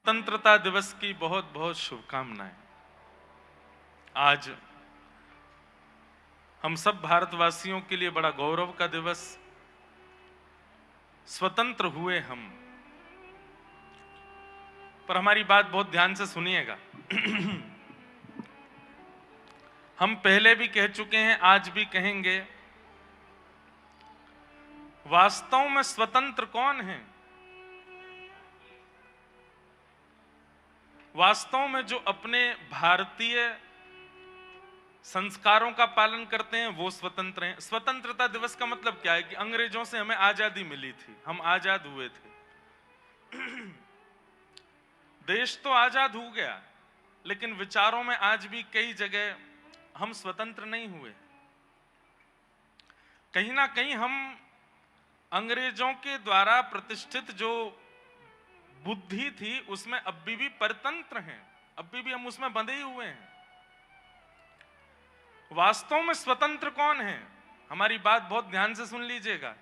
स्वतंत्रता दिवस की बहुत बहुत शुभकामनाएं। आज हम सब भारतवासियों के लिए बड़ा गौरव का दिवस। स्वतंत्र हुए हम, पर हमारी बात बहुत ध्यान से सुनिएगा। हम पहले भी कह चुके हैं, आज भी कहेंगे, वास्तव में स्वतंत्र कौन है? वास्तव में जो अपने भारतीय संस्कारों का पालन करते हैं वो स्वतंत्र हैं। स्वतंत्रता दिवस का मतलब क्या है कि अंग्रेजों से हमें आजादी मिली थी, हम आजाद हुए थे। देश तो आजाद हो गया, लेकिन विचारों में आज भी कई जगह हम स्वतंत्र नहीं हुए। कहीं ना कहीं हम अंग्रेजों के द्वारा प्रतिष्ठित जो बुद्धि थी उसमें अभी भी परतंत्र हैं, अभी भी हम उसमें बंधे ही हुए हैं। वास्तव में स्वतंत्र कौन है? हमारी बात बहुत ध्यान से सुन लीजिएगा।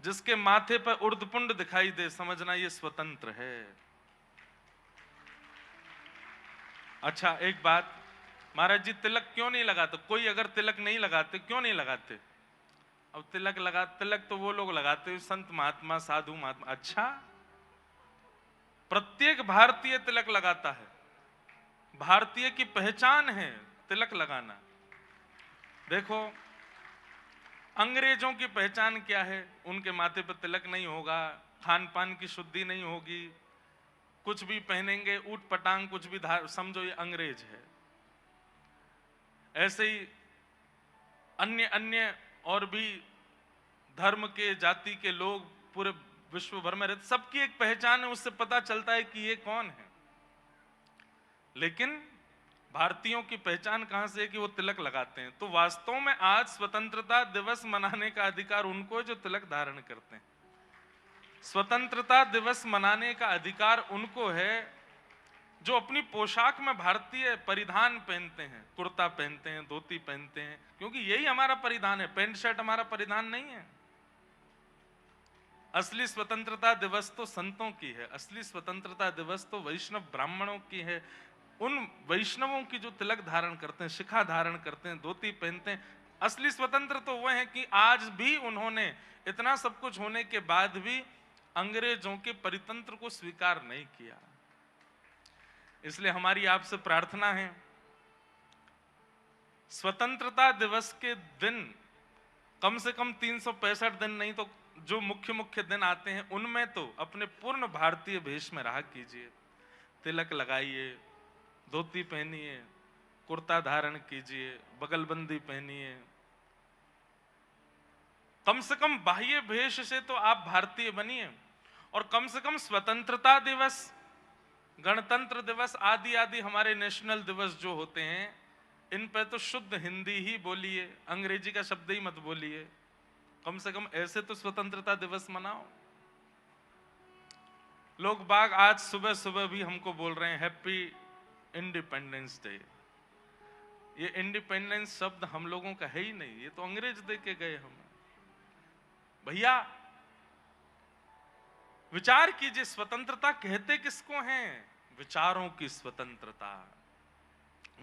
जिसके माथे पर उर्धपुंड दिखाई दे, समझना ये स्वतंत्र है। अच्छा, एक बात, महाराज जी तिलक क्यों नहीं लगाते? कोई अगर तिलक नहीं लगाते, क्यों नहीं लगाते? अब तिलक तो वो लोग लगाते हैं संत महात्मा, साधु महात्मा। अच्छा, प्रत्येक भारतीय तिलक लगाता है, भारतीय की पहचान है तिलक लगाना। देखो, अंग्रेजों की पहचान क्या है? उनके माथे पर तिलक नहीं होगा, खान पान की शुद्धि नहीं होगी, कुछ भी पहनेंगे ऊट पटांग, कुछ भी समझो ये अंग्रेज है। ऐसे ही अन्य अन्य और भी धर्म के, जाति के लोग पूरे विश्व भर में रहते, सबकी एक पहचान है, उससे पता चलता है कि ये कौन है। लेकिन भारतीयों की पहचान कहां से है कि वो तिलक लगाते हैं। तो वास्तव में आज स्वतंत्रता दिवस मनाने का अधिकार उनको है जो तिलक धारण करते हैं। स्वतंत्रता दिवस मनाने का अधिकार उनको है जो अपनी पोशाक में भारतीय परिधान पहनते हैं, कुर्ता पहनते हैं, धोती पहनते हैं, क्योंकि यही हमारा परिधान है। पैंट शर्ट हमारा परिधान नहीं है। असली स्वतंत्रता दिवस तो संतों की है, असली स्वतंत्रता दिवस तो वैष्णव ब्राह्मणों की है। उन वैष्णवों की जो तिलक धारण करते हैं, शिखा धारण करते हैं, धोती पहनते हैं, असली स्वतंत्र तो वह है कि आज भी उन्होंने इतना सब कुछ होने के बाद भी अंग्रेजों के परितंत्र को स्वीकार नहीं किया। इसलिए हमारी आपसे प्रार्थना है, स्वतंत्रता दिवस के दिन कम से कम 365 दिन नहीं तो जो मुख्य मुख्य दिन आते हैं उनमें तो अपने पूर्ण भारतीय वेश में रहा कीजिए। तिलक लगाइए, धोती पहनिए, कुर्ता धारण कीजिए, बगलबंदी पहनिए। कम से कम बाह्य वेश से तो आप भारतीय बनिए। और कम से कम स्वतंत्रता दिवस, गणतंत्र दिवस आदि आदि हमारे नेशनल दिवस जो होते हैं, इन पे तो शुद्ध हिंदी ही बोलिए, अंग्रेजी का शब्द ही मत बोलिए। कम से कम ऐसे तो स्वतंत्रता दिवस मनाओ। लोग बाग आज सुबह सुबह भी हमको बोल रहे हैं हैप्पी इंडिपेंडेंस डे। ये इंडिपेंडेंस शब्द हम लोगों का है ही नहीं, ये तो अंग्रेज दे के गए हमें। भैया विचार कीजिए, स्वतंत्रता कहते किसको हैं? विचारों की स्वतंत्रता,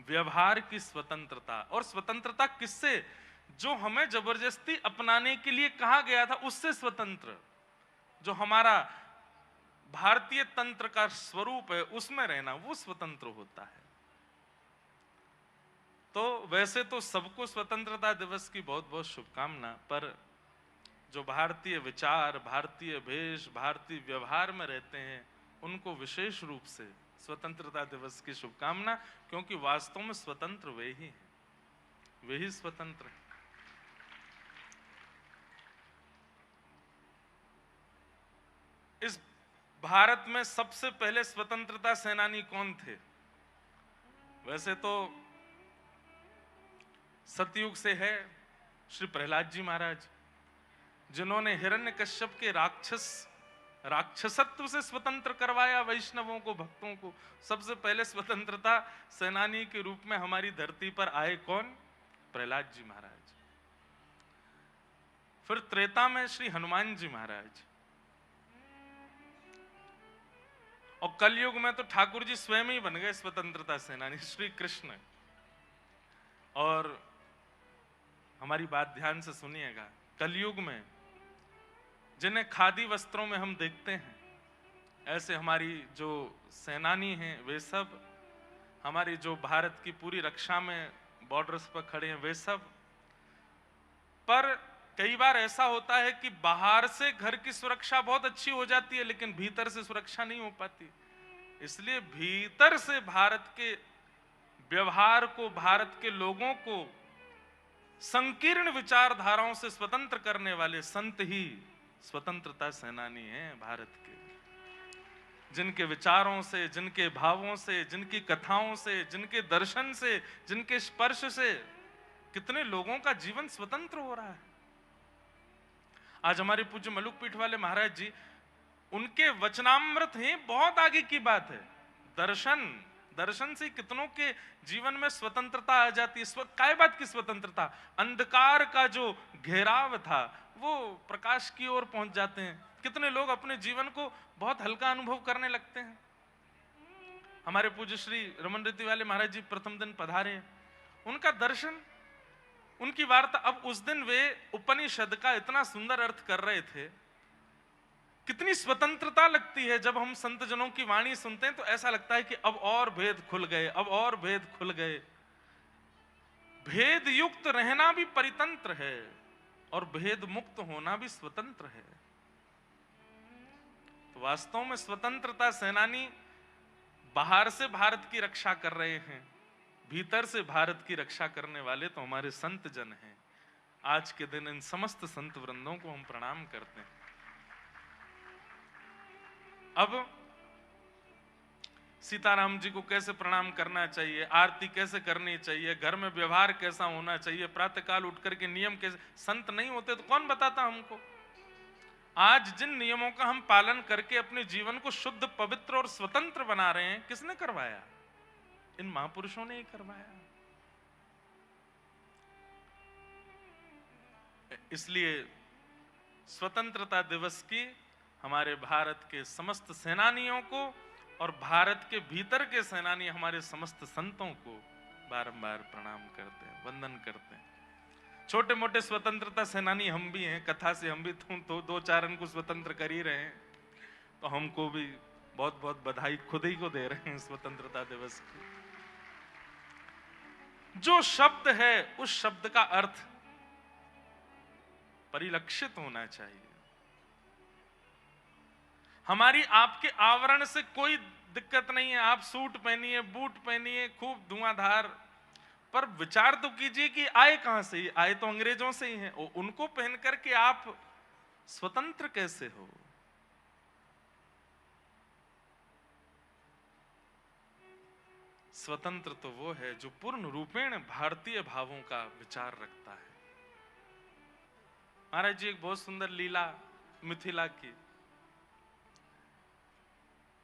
व्यवहार की स्वतंत्रता। और स्वतंत्रता किससे? जो हमें जबरदस्ती अपनाने के लिए कहा गया था उससे स्वतंत्र। जो हमारा भारतीय तंत्र का स्वरूप है उसमें रहना, वो स्वतंत्र होता है। तो वैसे तो सबको स्वतंत्रता दिवस की बहुत बहुत शुभकामना, पर जो भारतीय विचार, भारतीय वेश, भारतीय व्यवहार में रहते हैं उनको विशेष रूप से स्वतंत्रता दिवस की शुभकामना, क्योंकि वास्तव में स्वतंत्र वे ही हैं, वे ही स्वतंत्र हैं। इस भारत में सबसे पहले स्वतंत्रता सेनानी कौन थे? वैसे तो सतयुग से है श्री प्रहलाद जी महाराज, जिन्होंने हिरण्यकश्यप के राक्षसत्व से स्वतंत्र करवाया वैष्णवों को, भक्तों को। सबसे पहले स्वतंत्रता सेनानी के रूप में हमारी धरती पर आए कौन? प्रहलाद जी महाराज। फिर त्रेता में श्री हनुमान जी महाराज। और कलयुग में तो ठाकुर जी स्वयं ही बन गए स्वतंत्रता सेनानी श्री कृष्ण। और हमारी बात ध्यान से सुनिएगा, कलयुग में जिन्हें खादी वस्त्रों में हम देखते हैं, ऐसे हमारी जो सेनानी हैं वे सब, हमारी जो भारत की पूरी रक्षा में बॉर्डर्स पर खड़े हैं वे सब। पर कई बार ऐसा होता है कि बाहर से घर की सुरक्षा बहुत अच्छी हो जाती है लेकिन भीतर से सुरक्षा नहीं हो पाती। इसलिए भीतर से भारत के व्यवहार को, भारत के लोगों को संकीर्ण विचारधाराओं से स्वतंत्र करने वाले संत ही स्वतंत्रता सेनानी हैं भारत के। जिनके विचारों से, जिनके भावों से, जिनकी कथाओं से, जिनके दर्शन से, जिनके स्पर्श से कितने लोगों का जीवन स्वतंत्र हो रहा है। आज हमारे पूज्य मलुक पीठ वाले महाराज जी, उनके वचनामृत ही बहुत आगे की बात है। दर्शन से कितनों के जीवन में स्वतंत्रता आ जाती है। काय बात की स्वतंत्रता? अंधकार का जो घेराव था वो प्रकाश की ओर पहुंच जाते हैं। कितने लोग अपने जीवन को बहुत हल्का अनुभव करने लगते हैं। हमारे पूज्य श्री रमन रीति वाले महाराज जी प्रथम दिन पधारे हैं, उनका दर्शन, उनकी वार्ता। अब उस दिन वे उपनिषद का इतना सुंदर अर्थ कर रहे थे। कितनी स्वतंत्रता लगती है जब हम संत जनों की वाणी सुनते हैं, तो ऐसा लगता है कि अब और भेद खुल गए, अब और भेद खुल गए। भेद युक्त रहना भी परितंत्र है और भेद मुक्त होना भी स्वतंत्र है। तो वास्तव में स्वतंत्रता सेनानी बाहर से भारत की रक्षा कर रहे हैं, भीतर से भारत की रक्षा करने वाले तो हमारे संत जन हैं। आज के दिन इन समस्त संत वृंदों को हम प्रणाम करते हैं। अब सीताराम जी को कैसे प्रणाम करना चाहिए, आरती कैसे करनी चाहिए, घर में व्यवहार कैसा होना चाहिए, प्रातःकाल उठकर के नियम कैसे, संत नहीं होते तो कौन बताता हमको। आज जिन नियमों का हम पालन करके अपने जीवन को शुद्ध, पवित्र और स्वतंत्र बना रहे हैं, किसने करवाया? इन महापुरुषों ने ही करवाया। इसलिए स्वतंत्रता दिवस की हमारे भारत के समस्त सेनानियों को और भारत के भीतर के सेनानी हमारे समस्त संतों को बारंबार प्रणाम करते हैं, वंदन करते हैं। छोटे मोटे स्वतंत्रता सेनानी हम भी हैं, कथा से हम भी तो दो चार को स्वतंत्र कर ही रहे हैं, तो हमको भी बहुत बहुत बधाई खुद ही को दे रहे हैं स्वतंत्रता दिवस की। जो शब्द है उस शब्द का अर्थ परिलक्षित होना चाहिए। हमारी आपके आवरण से कोई दिक्कत नहीं है, आप सूट पहनिए, बूट पहनिए, खूब धुआंधार, पर विचार तो कीजिए कि आए कहां से? आए तो अंग्रेजों से ही हैं। उनको पहन करके आप स्वतंत्र कैसे हो? स्वतंत्र तो वो है जो पूर्ण रूपेण भारतीय भावों का विचार रखता है। महाराज जी एक बहुत सुंदर लीला मिथिला की,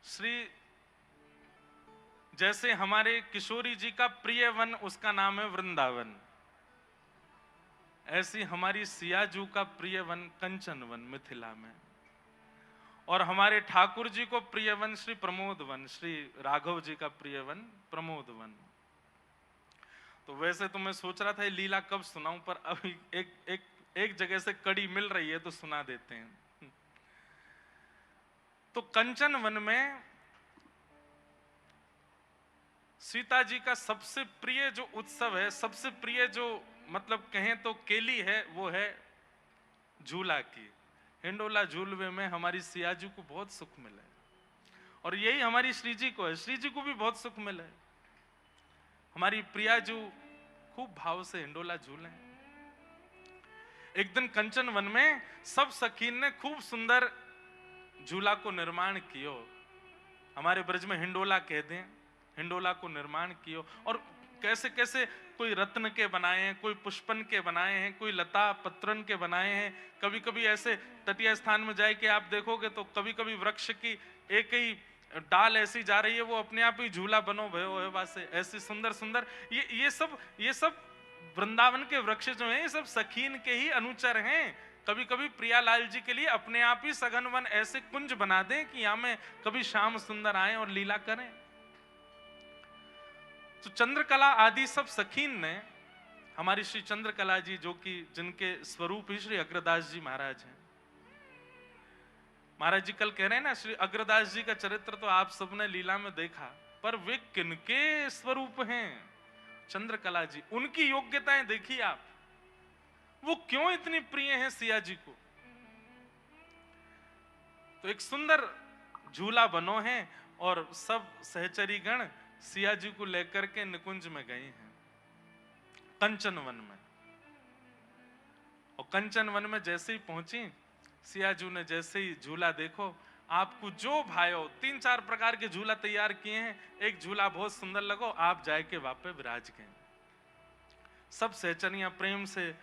श्री जैसे हमारे किशोरी जी का प्रिय वन उसका नाम है वृंदावन, ऐसी हमारी सियाजू का प्रिय वन कंचन वन मिथिला में, और हमारे ठाकुर जी को प्रिय वन श्री प्रमोद वन, श्री राघव जी का प्रिय वन प्रमोद वन। तो वैसे तो मैं सोच रहा था ये लीला कब सुनाऊं, पर अभी एक जगह से कड़ी मिल रही है तो सुना देते हैं। तो कंचन वन में सीता जी का सबसे प्रिय जो उत्सव है, सबसे प्रिय जो मतलब कहें तो केली है, वो है झूला की। हिंडोला झूलवे में हमारी सियाजू को बहुत सुख मिला है, और यही हमारी श्री जी को है, श्री जी को भी बहुत सुख मिला है। हमारी प्रियाजू खूब भाव से हिंडोला झूले। एक दिन कंचन वन में सब सखीन ने खूब सुंदर झूला को निर्माण कियो। हमारे ब्रज में हिंडोला कह दें, हिंडोला को निर्माण कियो, और कैसे कैसे कोई रत्न के बनाए हैं, कोई पुष्पन के बनाए हैं, कोई लता पत्रन के बनाए हैं। कभी कभी ऐसे तटीय स्थान में जाए कि आप देखोगे तो कभी कभी वृक्ष की एक ही डाल ऐसी जा रही है, वो अपने आप ही झूला बनो भयो है वासे, ऐसी सुंदर सुंदर। ये सब वृंदावन के वृक्ष जो हैं, ये सब सखीन के ही अनुचर हैं। कभी कभी प्रियालाल जी के लिए अपने आप ही सघन वन ऐसे कुंज बना दें कि यहां में कभी श्याम सुंदर आए और लीला करें। तो चंद्रकला आदि सब सखीन ने हमारी श्री चंद्रकला जी, जो कि जिनके स्वरूप ही श्री अग्रदास जी महाराज हैं। महाराज जी कल कह रहे हैं ना, श्री अग्रदास जी का चरित्र तो आप सबने लीला में देखा, पर वे किनके स्वरूप हैं? चंद्रकला जी। उनकी योग्यताएं देखिए आप, वो क्यों इतनी प्रिय हैं सिया जी को। तो एक सुंदर झूला बनो है और सब सहचरी गण सिया जी को लेकर के निकुंज में गए हैं, कंचन वन में। और कंचन वन में जैसे ही पहुंची, सिया जी ने जैसे ही झूला देखो, आपको जो भायो 3-4 प्रकार के झूला तैयार किए हैं, एक झूला बहुत सुंदर लगो, आप जाए के वापे विराज गए। सब सहचरियां प्रेम से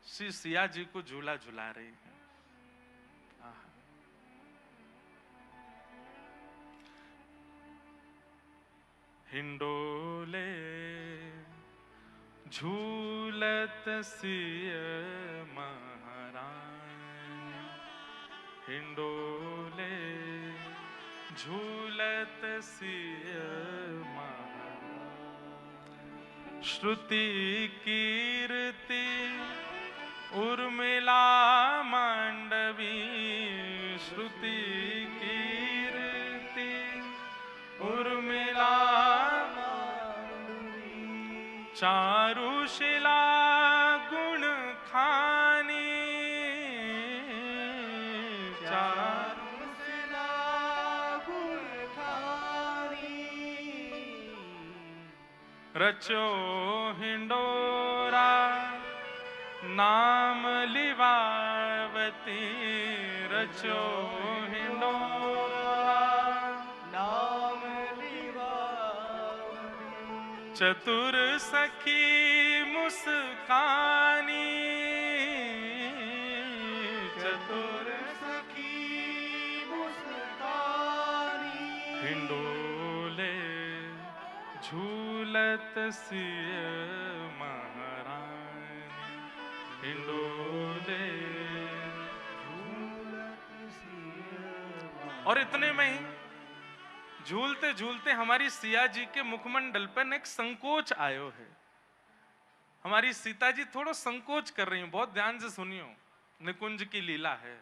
श्री सिया जी को झूला झुला रही हैं। हिंडोले झूलत सिय महारानी, हिंडोले झूलत सिय महारानी। श्रुति कीर्ति उर्मिला मांडवी, श्रुति कीर्ति उर्मिला चारुशिला गुण खानी, चारुशिला गुण खानी। रचो हिंडोरा नाम लिवावती, रचो हिंडोरा नाम लिवावती। चतुर सखी मुस्कानी, चतुर सखी मुस्कानी। हिंडोले झूलत सिय महारानी, हिंडोले झूलत सिय महारानी। और इतने में ही झूलते झूलते हमारी सिया जी के मुखमंडल पर एक संकोच आयो है। हमारी सीता जी थोड़ा संकोच कर रही हैं, बहुत ध्यान से सुनियो, निकुंज की लीला है।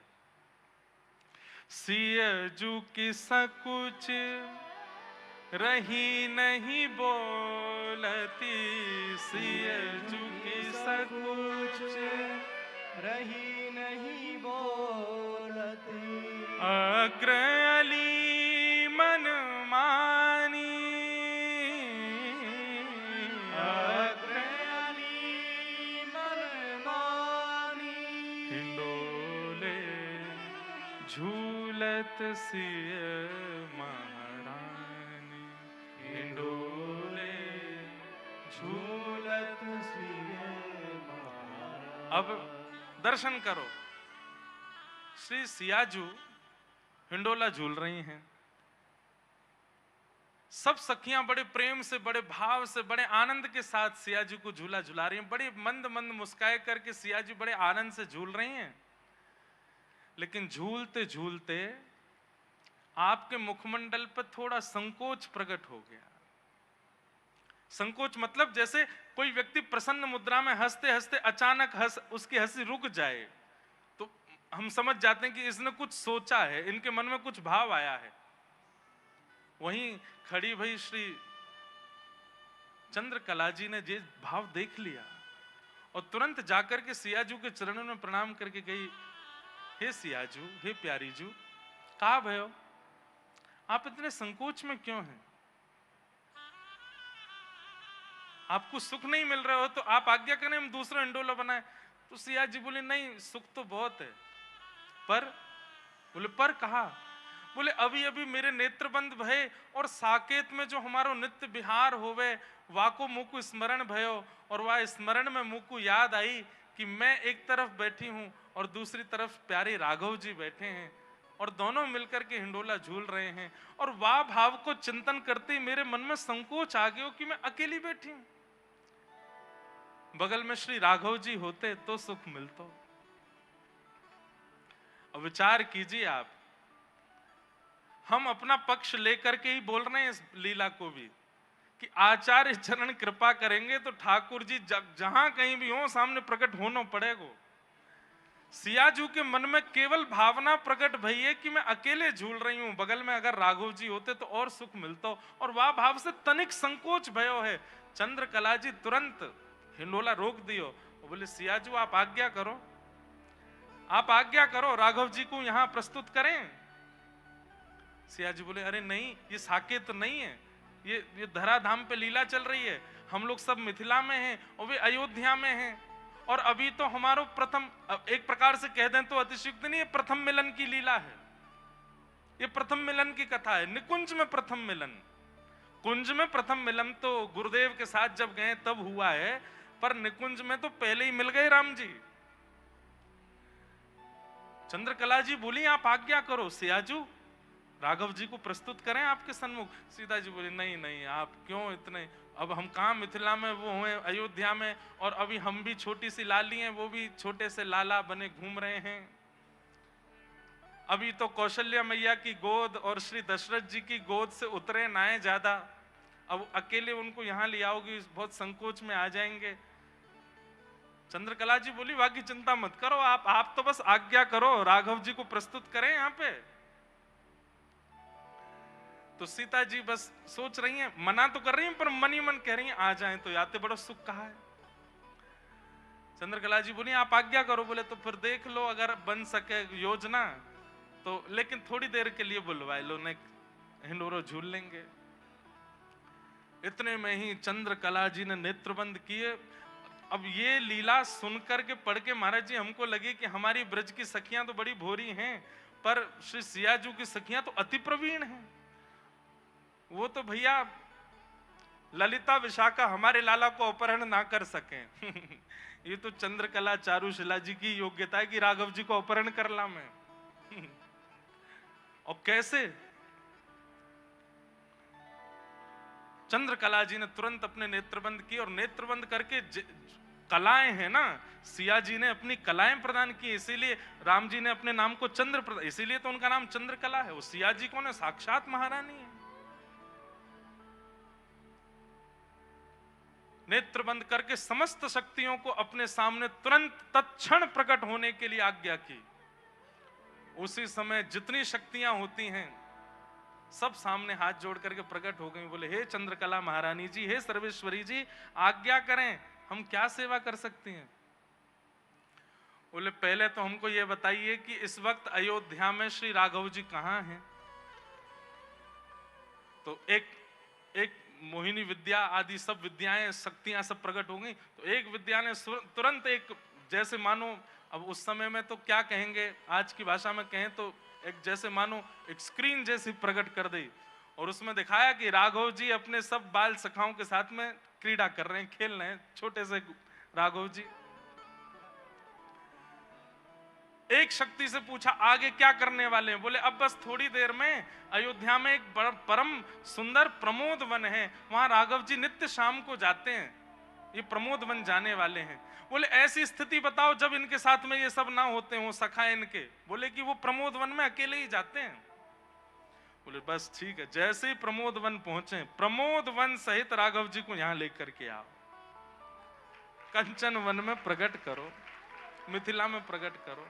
सिया जू की सकुच रही नहीं बोलती, सिया जू की सकुच रही नहीं बोलती। अग्र अली मन मानी, अग्र अली मन मानी। हिंडोले झूलत सिय महारानी, हिंडोले झूलत सिय महारानी। अब दर्शन करो, श्री सियाजू हिंडोला झूल रही हैं। सब सखियां बड़े प्रेम से, बड़े भाव से, बड़े आनंद के साथ सियाजू को झूला झुला रही हैं। बड़े मंद मंद मुस्काए करके सियाजू बड़े आनंद से झूल रही हैं। लेकिन झूलते झूलते आपके मुखमंडल पर थोड़ा संकोच प्रकट हो गया। संकोच मतलब जैसे कोई व्यक्ति प्रसन्न मुद्रा में हंसते हंसते अचानक उसकी हंसी रुक जाए, तो हम समझ जाते हैं कि इसने कुछ सोचा है, इनके मन में कुछ भाव आया है। वहीं खड़ी भई श्री चंद्रकला जी ने ये भाव देख लिया और तुरंत जाकर के सियाजू के चरणों में प्रणाम करके गई, हे सियाजू, हे प्यारी जू, कहा भयो, आप इतने संकोच में क्यों हैं? आपको सुख नहीं मिल रहा हो तो आप आज्ञा करें हम दूसरा हिंडोला बनाए। तो सिया जी बोले नहीं, सुख तो बहुत है, पर बोले पर कहा, बोले अभी अभी मेरे नेत्र बंद भये और साकेत में जो हमारो नित्य विहार होवे वाको मुकु स्मरण भयो, और वह स्मरण में मुकु याद आई कि मैं एक तरफ बैठी हूं और दूसरी तरफ प्यारे राघव जी बैठे हैं और दोनों मिलकर के हिंडोला झूल रहे हैं। और वाह भाव को चिंतन करते ही मेरे मन में संकोच आ गया कि मैं अकेली बैठी हूं। बगल में श्री राघव जी होते तो सुख मिलता। और विचार कीजिए आप, हम अपना पक्ष लेकर के ही बोल रहे हैं इस लीला को भी कि आचार्य चरण कृपा करेंगे तो ठाकुर जी जहां कहीं भी हो सामने प्रकट होना पड़ेगा। सियाजू के मन में केवल भावना प्रकट भई है कि मैं अकेले झूल रही हूं, बगल में अगर राघव जी होते तो और सुख मिलता, और वह भाव से तनिक संकोच भयो है। चंद्रकला जी तुरंत हिंडोला रोक दियो, बोले सियाजू आप आज्ञा करो, आप आज्ञा करो, राघव जी को यहां प्रस्तुत करें। सियाजी बोले अरे नहीं, ये साकेत नहीं है, ये धराधाम पे लीला चल रही है, हम लोग सब मिथिला में हैं और वे अयोध्या में हैं, और अभी तो हमारो प्रथम, एक प्रकार से कह दें तो अतिशयोक्ति नहीं, ये प्रथम मिलन की लीला है, ये प्रथम मिलन की कथा है। निकुंज में प्रथम मिलन, कुंज में प्रथम मिलन तो गुरुदेव के साथ जब गए तब हुआ है, पर निकुंज में तो पहले ही मिल गए राम जी। चंद्रकला जी बोली आप आज्ञा करो सियाजू, राघव जी को प्रस्तुत करें आपके सन्मुख। सीता जी बोली नहीं नहीं, आप क्यों इतने, अब हम कहाँ मिथिला में, वो हुए अयोध्या में, और अभी हम भी छोटी सी लाली हैं, वो भी छोटे से लाला बने घूम रहे हैं। अभी तो कौशल्या मैया की गोद और श्री दशरथ जी की गोद से उतरे ना है ज्यादा, अब अकेले उनको यहाँ ले आओगी बहुत संकोच में आ जाएंगे। चंद्रकला जी बोली बाकी चिंता मत करो, आप तो बस आज्ञा करो, राघव जी को प्रस्तुत करें यहाँ पे। तो सीता जी बस सोच रही हैं, मना तो कर रही हैं पर मन ही मन कह रही हैं आ जाएं तो याते बड़ा सुख कहा है। चंद्रकला जी बोली आप आज्ञा करो, बोले तो फिर देख लो अगर बन सके योजना तो, लेकिन थोड़ी देर के लिए बुलवाए लो, नहीं हिंडोरो झूल लेंगे। इतने में ही चंद्रकला जी ने नेत्रबंद किए। अब ये लीला सुनकर के पढ़ के महाराज जी हमको लगे कि हमारी ब्रज की सखियां तो बड़ी भोरी हैं, पर श्री सियाजू की सखियां तो अति प्रवीण हैं। वो तो भैया ललिता विशाखा हमारे लाला को अपहरण ना कर सके ये तो चंद्रकला चारुशिला जी की योग्यता है कि राघव जी को अपहरण कर ला मैं और कैसे। चंद्रकला जी ने तुरंत अपने नेत्रबंद किए, और नेत्रबंद करके कलाएं हैं ना, सिया जी ने अपनी कलाएं प्रदान की, इसीलिए राम जी ने अपने नाम को चंद्र प्रदान, इसीलिए तो उनका नाम चंद्रकला है। वो सिया जी कौन है? साक्षात महारानी है। नेत्र बंद करके समस्त शक्तियों को अपने सामने तुरंत तत्क्षण प्रकट होने के लिए आज्ञा की। उसी समय जितनी शक्तियां होती हैं सब सामने हाथ जोड़ करके प्रकट हो गई। बोले हे चंद्रकला महारानी जी, हे सर्वेश्वरी जी, आज्ञा करें, हम क्या सेवा कर सकती हैं। बोले पहले तो हमको ये बताइए कि इस वक्त अयोध्या में श्री राघव जी कहाँ हैं। तो एक मोहिनी विद्या आदि सब विद्याएं शक्तियां सब प्रकट हो गई। तो एक विद्या ने तुरंत एक, जैसे मानो अब उस समय में तो क्या कहेंगे, आज की भाषा में कहें तो एक जैसे मानो एक स्क्रीन जैसी प्रकट कर दी, और उसमें दिखाया कि राघव जी अपने सब बाल सखाओं के साथ में क्रीड़ा कर रहे हैं, खेल रहे हैं, छोटे से राघव जी। एक शक्ति से पूछा आगे क्या करने वाले हैं। बोले अब बस थोड़ी देर में अयोध्या में एक परम सुंदर प्रमोद वन है, वहां राघव जी नित्य शाम को जाते हैं, ये प्रमोद वन जाने वाले हैं। बोले ऐसी स्थिति बताओ जब इनके साथ में ये सब ना होते हो सखा इनके। बोले कि वो प्रमोद वन में अकेले ही जाते हैं। बोले बस ठीक है। जैसे ही प्रमोद वन पहुंचे, प्रमोद वन सहित राघव जी को यहां लेकर के आओ, कंचन वन में प्रकट करो, मिथिला में प्रकट करो।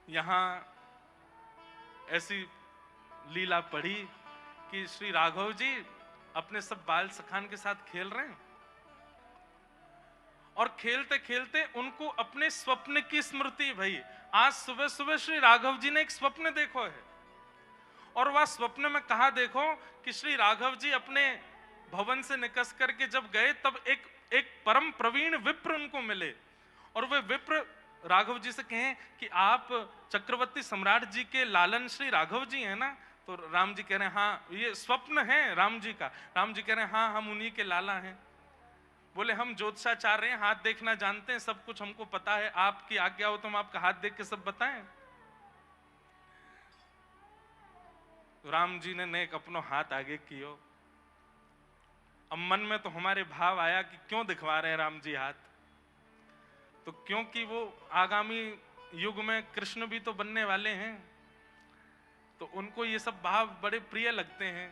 यहां ऐसी लीला पढ़ी कि श्री राघव जी अपने सब बाल सखान के साथ खेल रहे हैं, और खेलते खेलते उनको अपने स्वप्न की स्मृति भई। आज सुबह सुबह श्री राघव जी ने एक स्वप्न देखो है, और वह स्वप्न में कहा देखो कि श्री राघव जी अपने भवन से निकस करके जब गए तब एक परम प्रवीण विप्र उनको मिले, और वे विप्र राघव जी से कहें कि आप चक्रवर्ती सम्राट जी के लालन श्री राघव जी हैं ना। तो राम जी कह रहे हैं हाँ, ये स्वप्न है राम जी का। राम जी कह रहे हैं हाँ, हम उन्हीं के लाला हैं। बोले हम ज्योतिषाचार्य हैं, हाथ देखना जानते हैं, सब कुछ हमको पता है, आपकी आज्ञा हो तो हम आपका हाथ देख के सब बताएं। तो राम जी ने नेक अपनो हाथ आगे कियो। अब मन में तो हमारे भाव आया कि क्यों दिखवा रहे हैं राम जी हाथ। तो क्योंकि वो आगामी युग में कृष्ण भी तो बनने वाले हैं, तो उनको ये सब भाव बड़े प्रिय लगते हैं।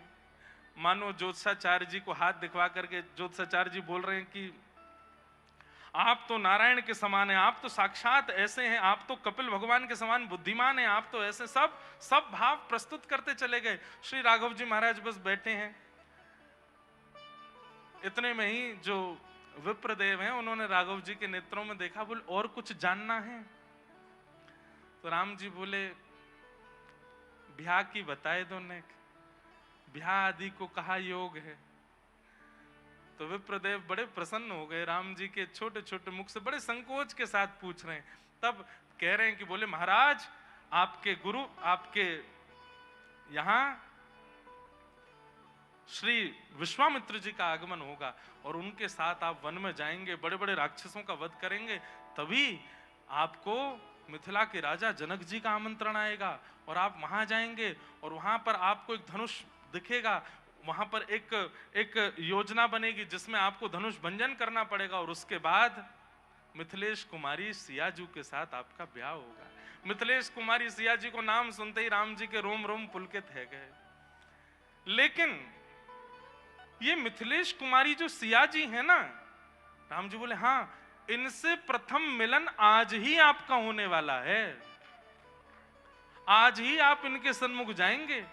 मानो ज्योतिषाचार्य जी को हाथ दिखवा करके ज्योतिषाचार्य जी बोल रहे हैं कि आप तो नारायण के समान हैं, आप तो साक्षात ऐसे हैं, आप तो कपिल भगवान के समान बुद्धिमान हैं, आप तो ऐसे सब भाव प्रस्तुत करते चले गए। श्री राघव जी महाराज बस बैठे हैं। इतने में ही जो विप्रदेव हैं उन्होंने राघव जी के नेत्रों में देखा, बोले और कुछ जानना है? तो राम जी बोले ब्याह की बताए दो ने, ब्याह आदि को कहा योग है। तो विप्रदेव बड़े प्रसन्न हो गए, राम जी के छोटे छोटे मुख से बड़े संकोच के साथ पूछ रहे हैं। तब कह रहे हैं कि बोले महाराज आपके गुरु, आपके यहां श्री विश्वामित्र जी का आगमन होगा और उनके साथ आप वन में जाएंगे, बड़े बड़े राक्षसों का वध करेंगे, तभी आपको मिथिला के राजा जनक जी का आमंत्रण आएगा और आप वहां जाएंगे और वहां पर आपको एक धनुष दिखेगा, वहां पर एक योजना बनेगी जिसमें आपको धनुष भंजन करना पड़ेगा और उसके बाद मिथिलेश कुमारी सियाजू के साथ आपका ब्याह होगा। मिथिलेश कुमारी सियाजी को नाम सुनते ही राम जी के रोम रोम पुलकित है गए। लेकिन ये मिथिलेश कुमारी जो सियाजी है ना, राम जी बोले हाँ, इनसे प्रथम मिलन आज ही आपका होने वाला है, आज ही आप इनके सन्मुख जाएंगे।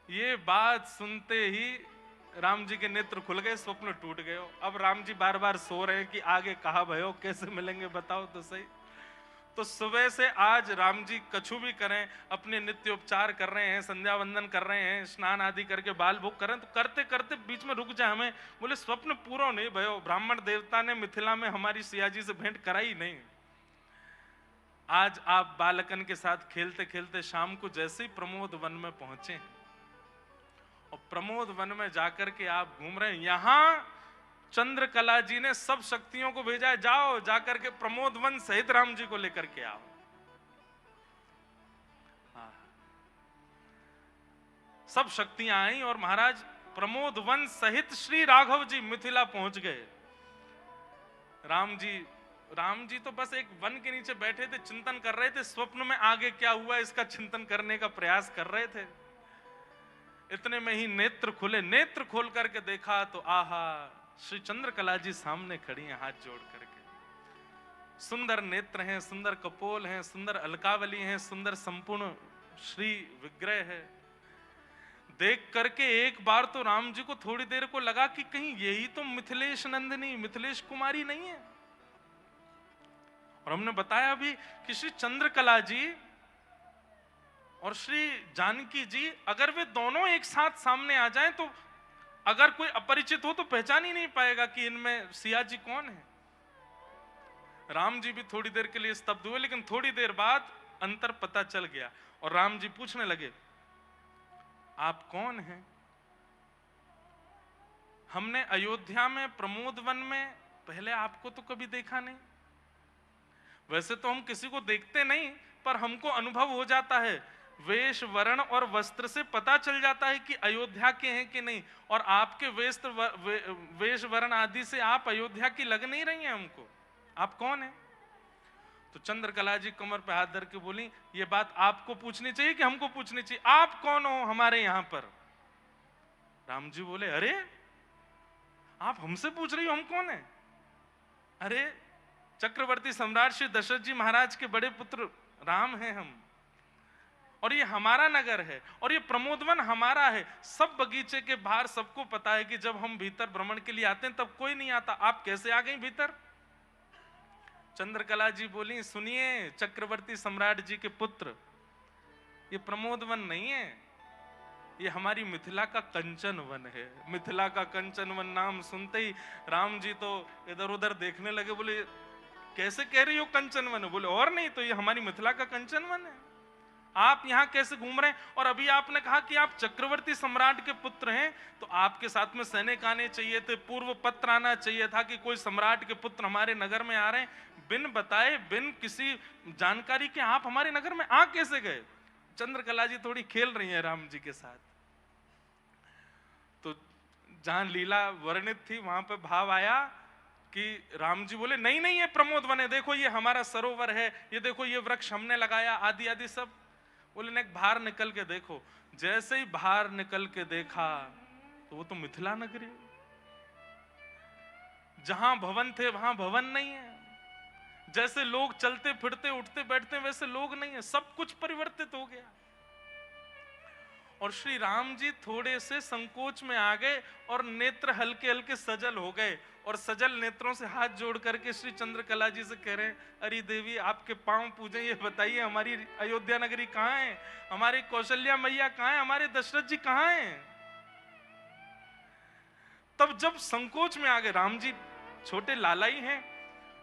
ये बात सुनते ही राम जी के नेत्र खुल गए, स्वप्न टूट गए। अब राम जी बार बार सो रहे हैं कि आगे कहा भयो, कैसे मिलेंगे बताओ तो सही। तो सुबह से आज राम जी कछु भी करें, अपने नित्य उपचार कर रहे हैं, संध्या वंदन कर रहे हैं, स्नान आदि करके बाल भोग कर रहे हैं, तो करते करते बीच में रुक जाए हमें, बोले स्वप्न पूरा नहीं भयो, ब्राह्मण देवता ने मिथिला में हमारी सियाजी से भेंट कराई नहीं। आज आप बालकन के साथ खेलते खेलते शाम को जैसे ही प्रमोद वन में पहुंचे हैं और प्रमोद वन में जाकर के आप घूम रहे हैं, यहां चंद्रकला जी ने सब शक्तियों को भेजा है, जाओ जाकर के प्रमोद वन सहित राम जी को लेकर के आओ। सब शक्तियां आई और महाराज प्रमोद वन सहित श्री राघव जी मिथिला पहुंच गए। राम जी तो बस एक वन के नीचे बैठे थे, चिंतन कर रहे थे, स्वप्न में आगे क्या हुआ इसका चिंतन करने का प्रयास कर रहे थे। इतने में ही नेत्र खुले, नेत्र खोल करके देखा तो आहा, श्री चंद्रकला जी सामने खड़ी हैं हाथ जोड़ करके। सुंदर नेत्र हैं, सुंदर कपोल हैं, सुंदर अलकावली हैं, सुंदर संपूर्ण श्री विग्रह है। देख करके एक बार तो राम जी को थोड़ी देर को लगा कि कहीं यही तो मिथिलेश नंदिनी, मिथिलेश कुमारी नहीं है। और हमने बताया भी कि श्री चंद्रकला जी और श्री जानकी जी अगर वे दोनों एक साथ सामने आ जाएं तो अगर कोई अपरिचित हो तो पहचान ही नहीं पाएगा कि इनमें सियाजी कौन है। राम जी भी थोड़ी देर के लिए स्तब्ध हुए, लेकिन थोड़ी देर बाद अंतर पता चल गया और राम जी पूछने लगे आप कौन हैं? हमने अयोध्या में प्रमोद वन में पहले आपको तो कभी देखा नहीं। वैसे तो हम किसी को देखते नहीं, पर हमको अनुभव हो जाता है, वेश वर्ण और वस्त्र से पता चल जाता है कि अयोध्या के हैं कि नहीं। और आपके वेश वर्ण आदि से आप अयोध्या की लग नहीं रही हैं हमको। आप कौन हैं? तो चंद्रकला जी कमर पे हाथ धर के बोली ये बात आपको पूछनी चाहिए कि हमको पूछनी चाहिए, आप कौन हो हमारे यहां पर? राम जी बोले अरे आप हमसे पूछ रही हो हम कौन है? अरे चक्रवर्ती सम्राट श्री दशरथ जी महाराज के बड़े पुत्र राम हैं हम, और ये हमारा नगर है और ये प्रमोदवन हमारा है। सब बगीचे के बाहर सबको पता है कि जब हम भीतर भ्रमण के लिए आते हैं तब कोई नहीं आता, आप कैसे आ गई भीतर? चंद्रकला जी बोली सुनिए चक्रवर्ती सम्राट जी के पुत्र, ये प्रमोदवन नहीं है, ये हमारी मिथिला का कंचन वन है। मिथिला का कंचन वन नाम सुनते ही राम जी तो इधर उधर देखने लगे, बोले कैसे कह रही हो कंचन वन? बोले और नहीं तो ये हमारी मिथिला का कंचन वन है, आप यहाँ कैसे घूम रहे हैं? और अभी आपने कहा कि आप चक्रवर्ती सम्राट के पुत्र हैं, तो आपके साथ में सैनिक आने चाहिए थे, पूर्व पत्र आना चाहिए था कि कोई सम्राट के पुत्र हमारे नगर में आ रहे हैं। बिन बताए बिन किसी जानकारी के आप हमारे नगर में आ कैसे गए? चंद्रकला जी थोड़ी खेल रही हैं राम जी के साथ। तो जहां लीला वर्णित थी वहां पे भाव आया कि राम जी बोले नहीं नहीं, ये प्रमोद वन है, देखो ये हमारा सरोवर है, ये देखो ये वृक्ष हमने लगाया, आदि आदि सब। बोले नहीं, बाहर निकल के देखो। जैसे ही बाहर निकल के देखा तो वो तो मिथिला नगरी, जहां भवन थे वहां भवन नहीं है, जैसे लोग चलते फिरते उठते बैठते वैसे लोग नहीं है, सब कुछ परिवर्तित हो गया। और श्री राम जी थोड़े से संकोच में आ गए और नेत्र हल्के हल्के सजल हो गए, और सजल नेत्रों से हाथ जोड़ करके श्री चंद्रकला जी से कह रहे हैं, अरे देवी आपके पांव पूजे, ये बताइए हमारी अयोध्या नगरी कहाँ है, हमारी कौशल्या मैया कहाँ है, हमारे दशरथ जी कहाँ हैं। तब जब संकोच में आ गए, राम जी छोटे लाला ही हैं,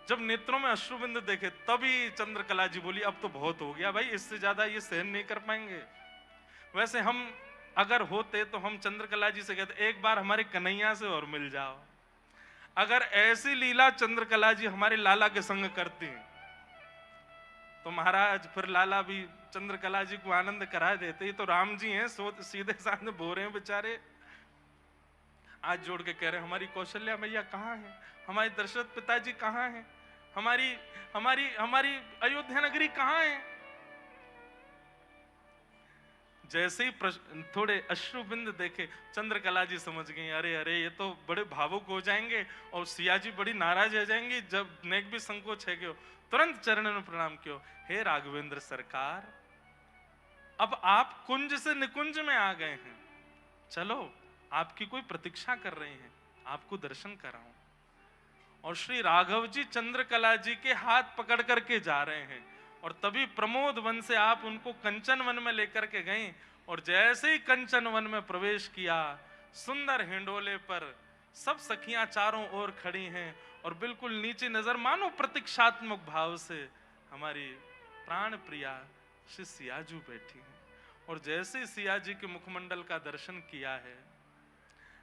जब नेत्रों में अश्रुबिंद देखे तभी चंद्रकला जी बोली अब तो बहुत हो गया भाई, इससे ज्यादा ये सहन नहीं कर पाएंगे। वैसे हम अगर होते तो हम चंद्रकला जी से कहते एक बार हमारे कन्हैया से और मिल जाओ। अगर ऐसी लीला चंद्रकला जी हमारे लाला के संग करती तो महाराज फिर लाला भी चंद्रकला जी को आनंद करा देते। ही तो राम जी हैं, सीधे सामने बो रहे हैं बेचारे, हाथ जोड़ के कह रहे हैं हमारी कौशल्या मैया कहाँ है, हमारे दशरथ पिताजी कहाँ हैं, हमारी हमारी हमारी अयोध्या नगरी कहाँ है। जैसे ही थोड़े अश्रुबिंद देखे चंद्रकला जी समझ गई, अरे अरे ये तो बड़े भावुक हो जाएंगे और सिया जी बड़ी नाराज हो जाएंगी। जब नेक भी संकोच है क्यों, तुरंत चरणों में प्रणाम क्यों, हे राघवेंद्र सरकार, अब आप कुंज से निकुंज में आ गए हैं, चलो आपकी कोई प्रतीक्षा कर रहे हैं, आपको दर्शन कराऊं। और श्री राघव जी चंद्रकला जी के हाथ पकड़ करके जा रहे हैं, और तभी प्रमोद वन से आप उनको कंचन वन में लेकर के गए। और जैसे ही कंचन वन में प्रवेश किया, सुंदर हिंडोले पर सब सखियां चारों ओर खड़ी हैं, और बिल्कुल नीचे नजर मानो प्रतीक्षात्मक भाव से हमारी प्राण प्रिया श्री सियाजू बैठी हैं। और जैसे ही सिया जी के मुखमंडल का दर्शन किया है,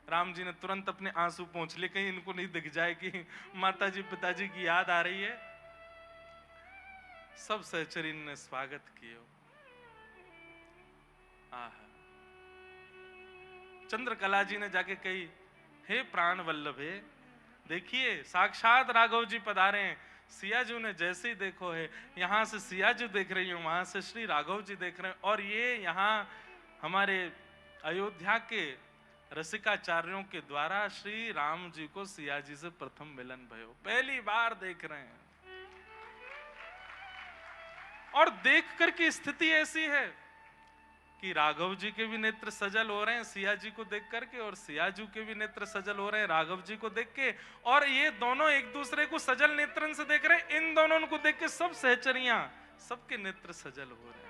राम जी ने तुरंत अपने आंसू पोंछ लिए, कहीं इनको नहीं दिख जाए कि माता जी पिताजी की याद आ रही है। सब सहचरी ने स्वागत किया। चंद्रकला जी ने जाके कही, हे प्राण वल्लभे, देखिए साक्षात राघव जी पधारे हैं। सियाजू ने जैसे ही देखो है, यहां से सियाजू देख रही हूं, वहां से श्री राघव जी देख रहे हैं, और ये यहाँ हमारे अयोध्या के रसिकाचार्यों के द्वारा श्री राम जी को सिया जी से प्रथम मिलन भयो, पहली बार देख रहे हैं। और देख करके स्थिति ऐसी है कि राघव जी के भी नेत्र सजल हो रहे हैं सिया जी को देख करके, और सियाजू के भी नेत्र सजल हो रहे हैं राघव जी को देख के, और ये दोनों एक दूसरे को सजल नेत्रन से देख रहे हैं। इन दोनों को देख के सब सहचरियां, सबके नेत्र सजल हो रहे हैं।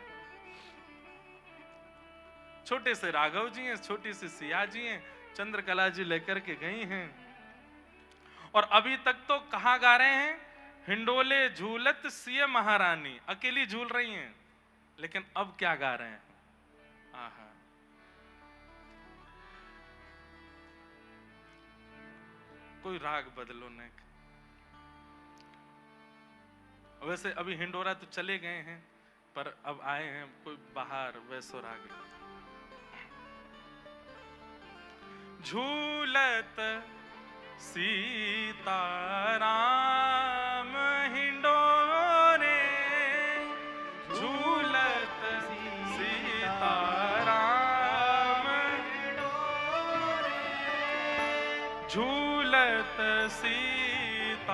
छोटे से राघव जी हैं, छोटी सी सिया जी हैं, चंद्रकला जी लेकर के गई हैं। और अभी तक तो कहां गा रहे हैं, हिंडोले झूलत सिय महारानी, अकेली झूल रही हैं, लेकिन अब क्या गा रहे हैं, आहा, कोई राग बदलो नहीं। वैसे अभी हिंडोरा तो चले गए हैं, पर अब आए हैं कोई बाहर वैसो राग। झूलत सीताराम हिंडोरे, झूलत सीताराम हिंडोरे, झूलत सीताराम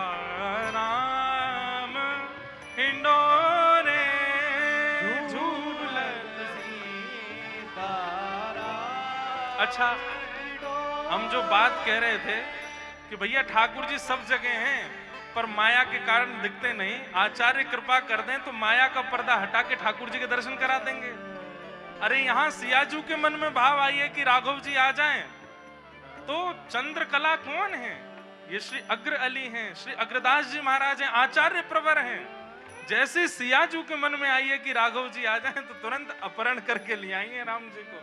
हिंडोरे, झूलत सीताराम। अच्छा, हम जो बात कह रहे थे कि भैया ठाकुर जी सब जगह हैं, पर माया के कारण दिखते नहीं, आचार्य कृपा कर दें तो माया का पर्दा हटा के ठाकुर जी के दर्शन करा देंगे। अरे यहाँ सियाजू के मन में भाव आई है कि राघव जी आ जाएं, तो चंद्रकला कौन है, ये श्री अग्र अली हैं, श्री अग्रदास जी महाराज हैं, आचार्य प्रवर हैं। जैसे सियाजू के मन में आई है कि राघव जी आ जाएं, तो तुरंत अपहरण करके ले आई है राम जी को।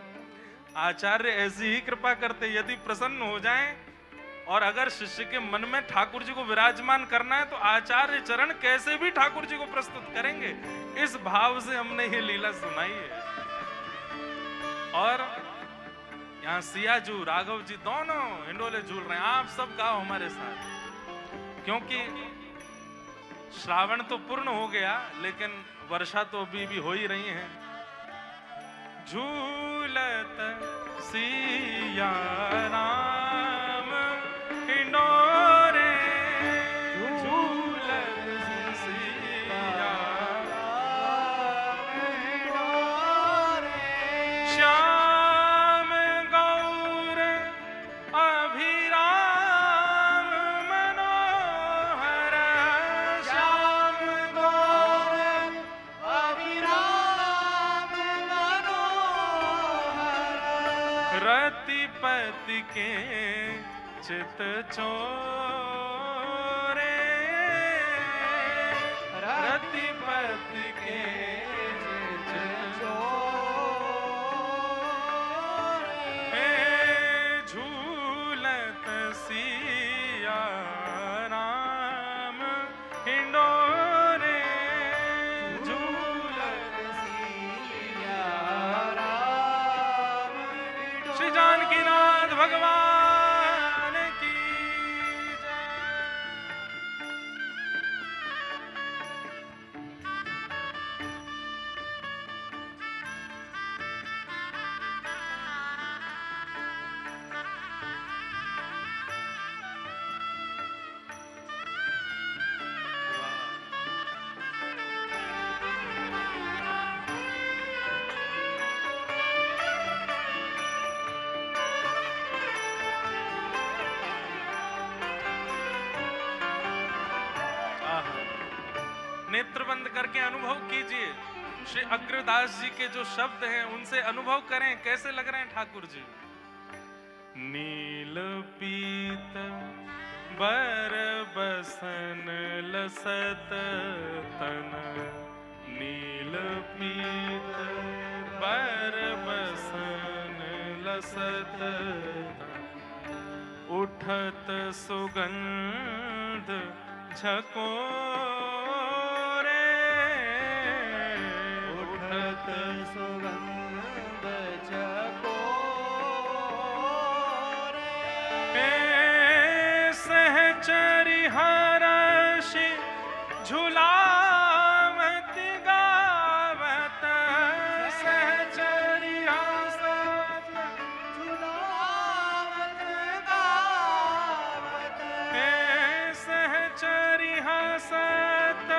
आचार्य ऐसी ही कृपा करते, यदि प्रसन्न हो जाएं, और अगर शिष्य के मन में ठाकुर जी को विराजमान करना है तो आचार्य चरण कैसे भी ठाकुर जी को प्रस्तुत करेंगे। इस भाव से हमने ये लीला सुनाई है। और यहाँ सियाजू राघव जी दोनों हिंडोले झूल रहे हैं, आप सब गाओ हमारे साथ। क्योंकि श्रावण तो पूर्ण हो गया, लेकिन वर्षा तो अभी भी हो ही रही है। झूलत सिया राम हिंडोरे, झूलत सिया राम हिंडोरे, श्याम गौर अभिराम मनोहर, श्याम गौर अभिराम मनोहर, रतिपति के चित चोरे, रतिपति के चित चोरे, झूलत सिया राम हिंडोरे, झूलत सिया राम हिंडोरे। श्री जानकीनाथ भगवान की जय। नेत्र बंद करके अनुभव कीजिए। श्री अग्रदास जी के जो शब्द हैं उनसे अनुभव करें, कैसे लग रहे हैं ठाकुर जी। नील पीत बर बसन लसत तन, नील पीत बर बसन लसत तन, उठत सुगंध झकोरे, उठत सुगंध चकोरे, सहचरि हर्षि झुलावत गावत, सहचरि हंसत झुलावत गावत, सहचरि हंसत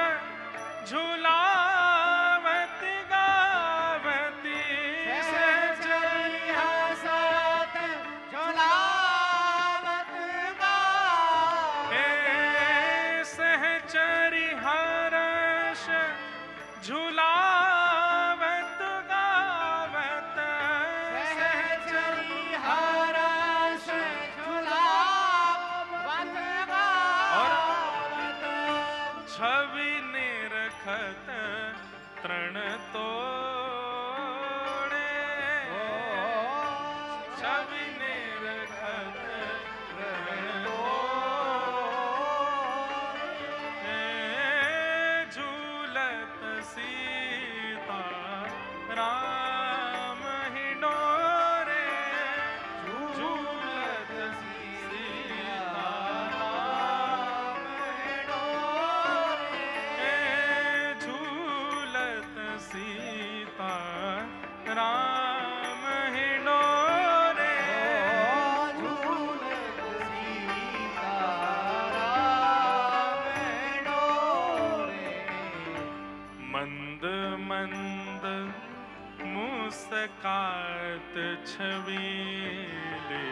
झुलावत गावती, सहचरि हंसत झुलावत गावत, सहचरि हर्ष झुलावत गावत, सहचरि हर्ष झुलावत गावत, छवि निरखत तृण तोड़े, छवि निरखत तृण तोड़े, झूलत सीता राम हिंडोरे, झूलत सीता राम हिंडोरे, झूलत सीता राम हिंडोरे, झूलत सीता राम हिंडोरे, मंद मंद मुस्कात छबीले,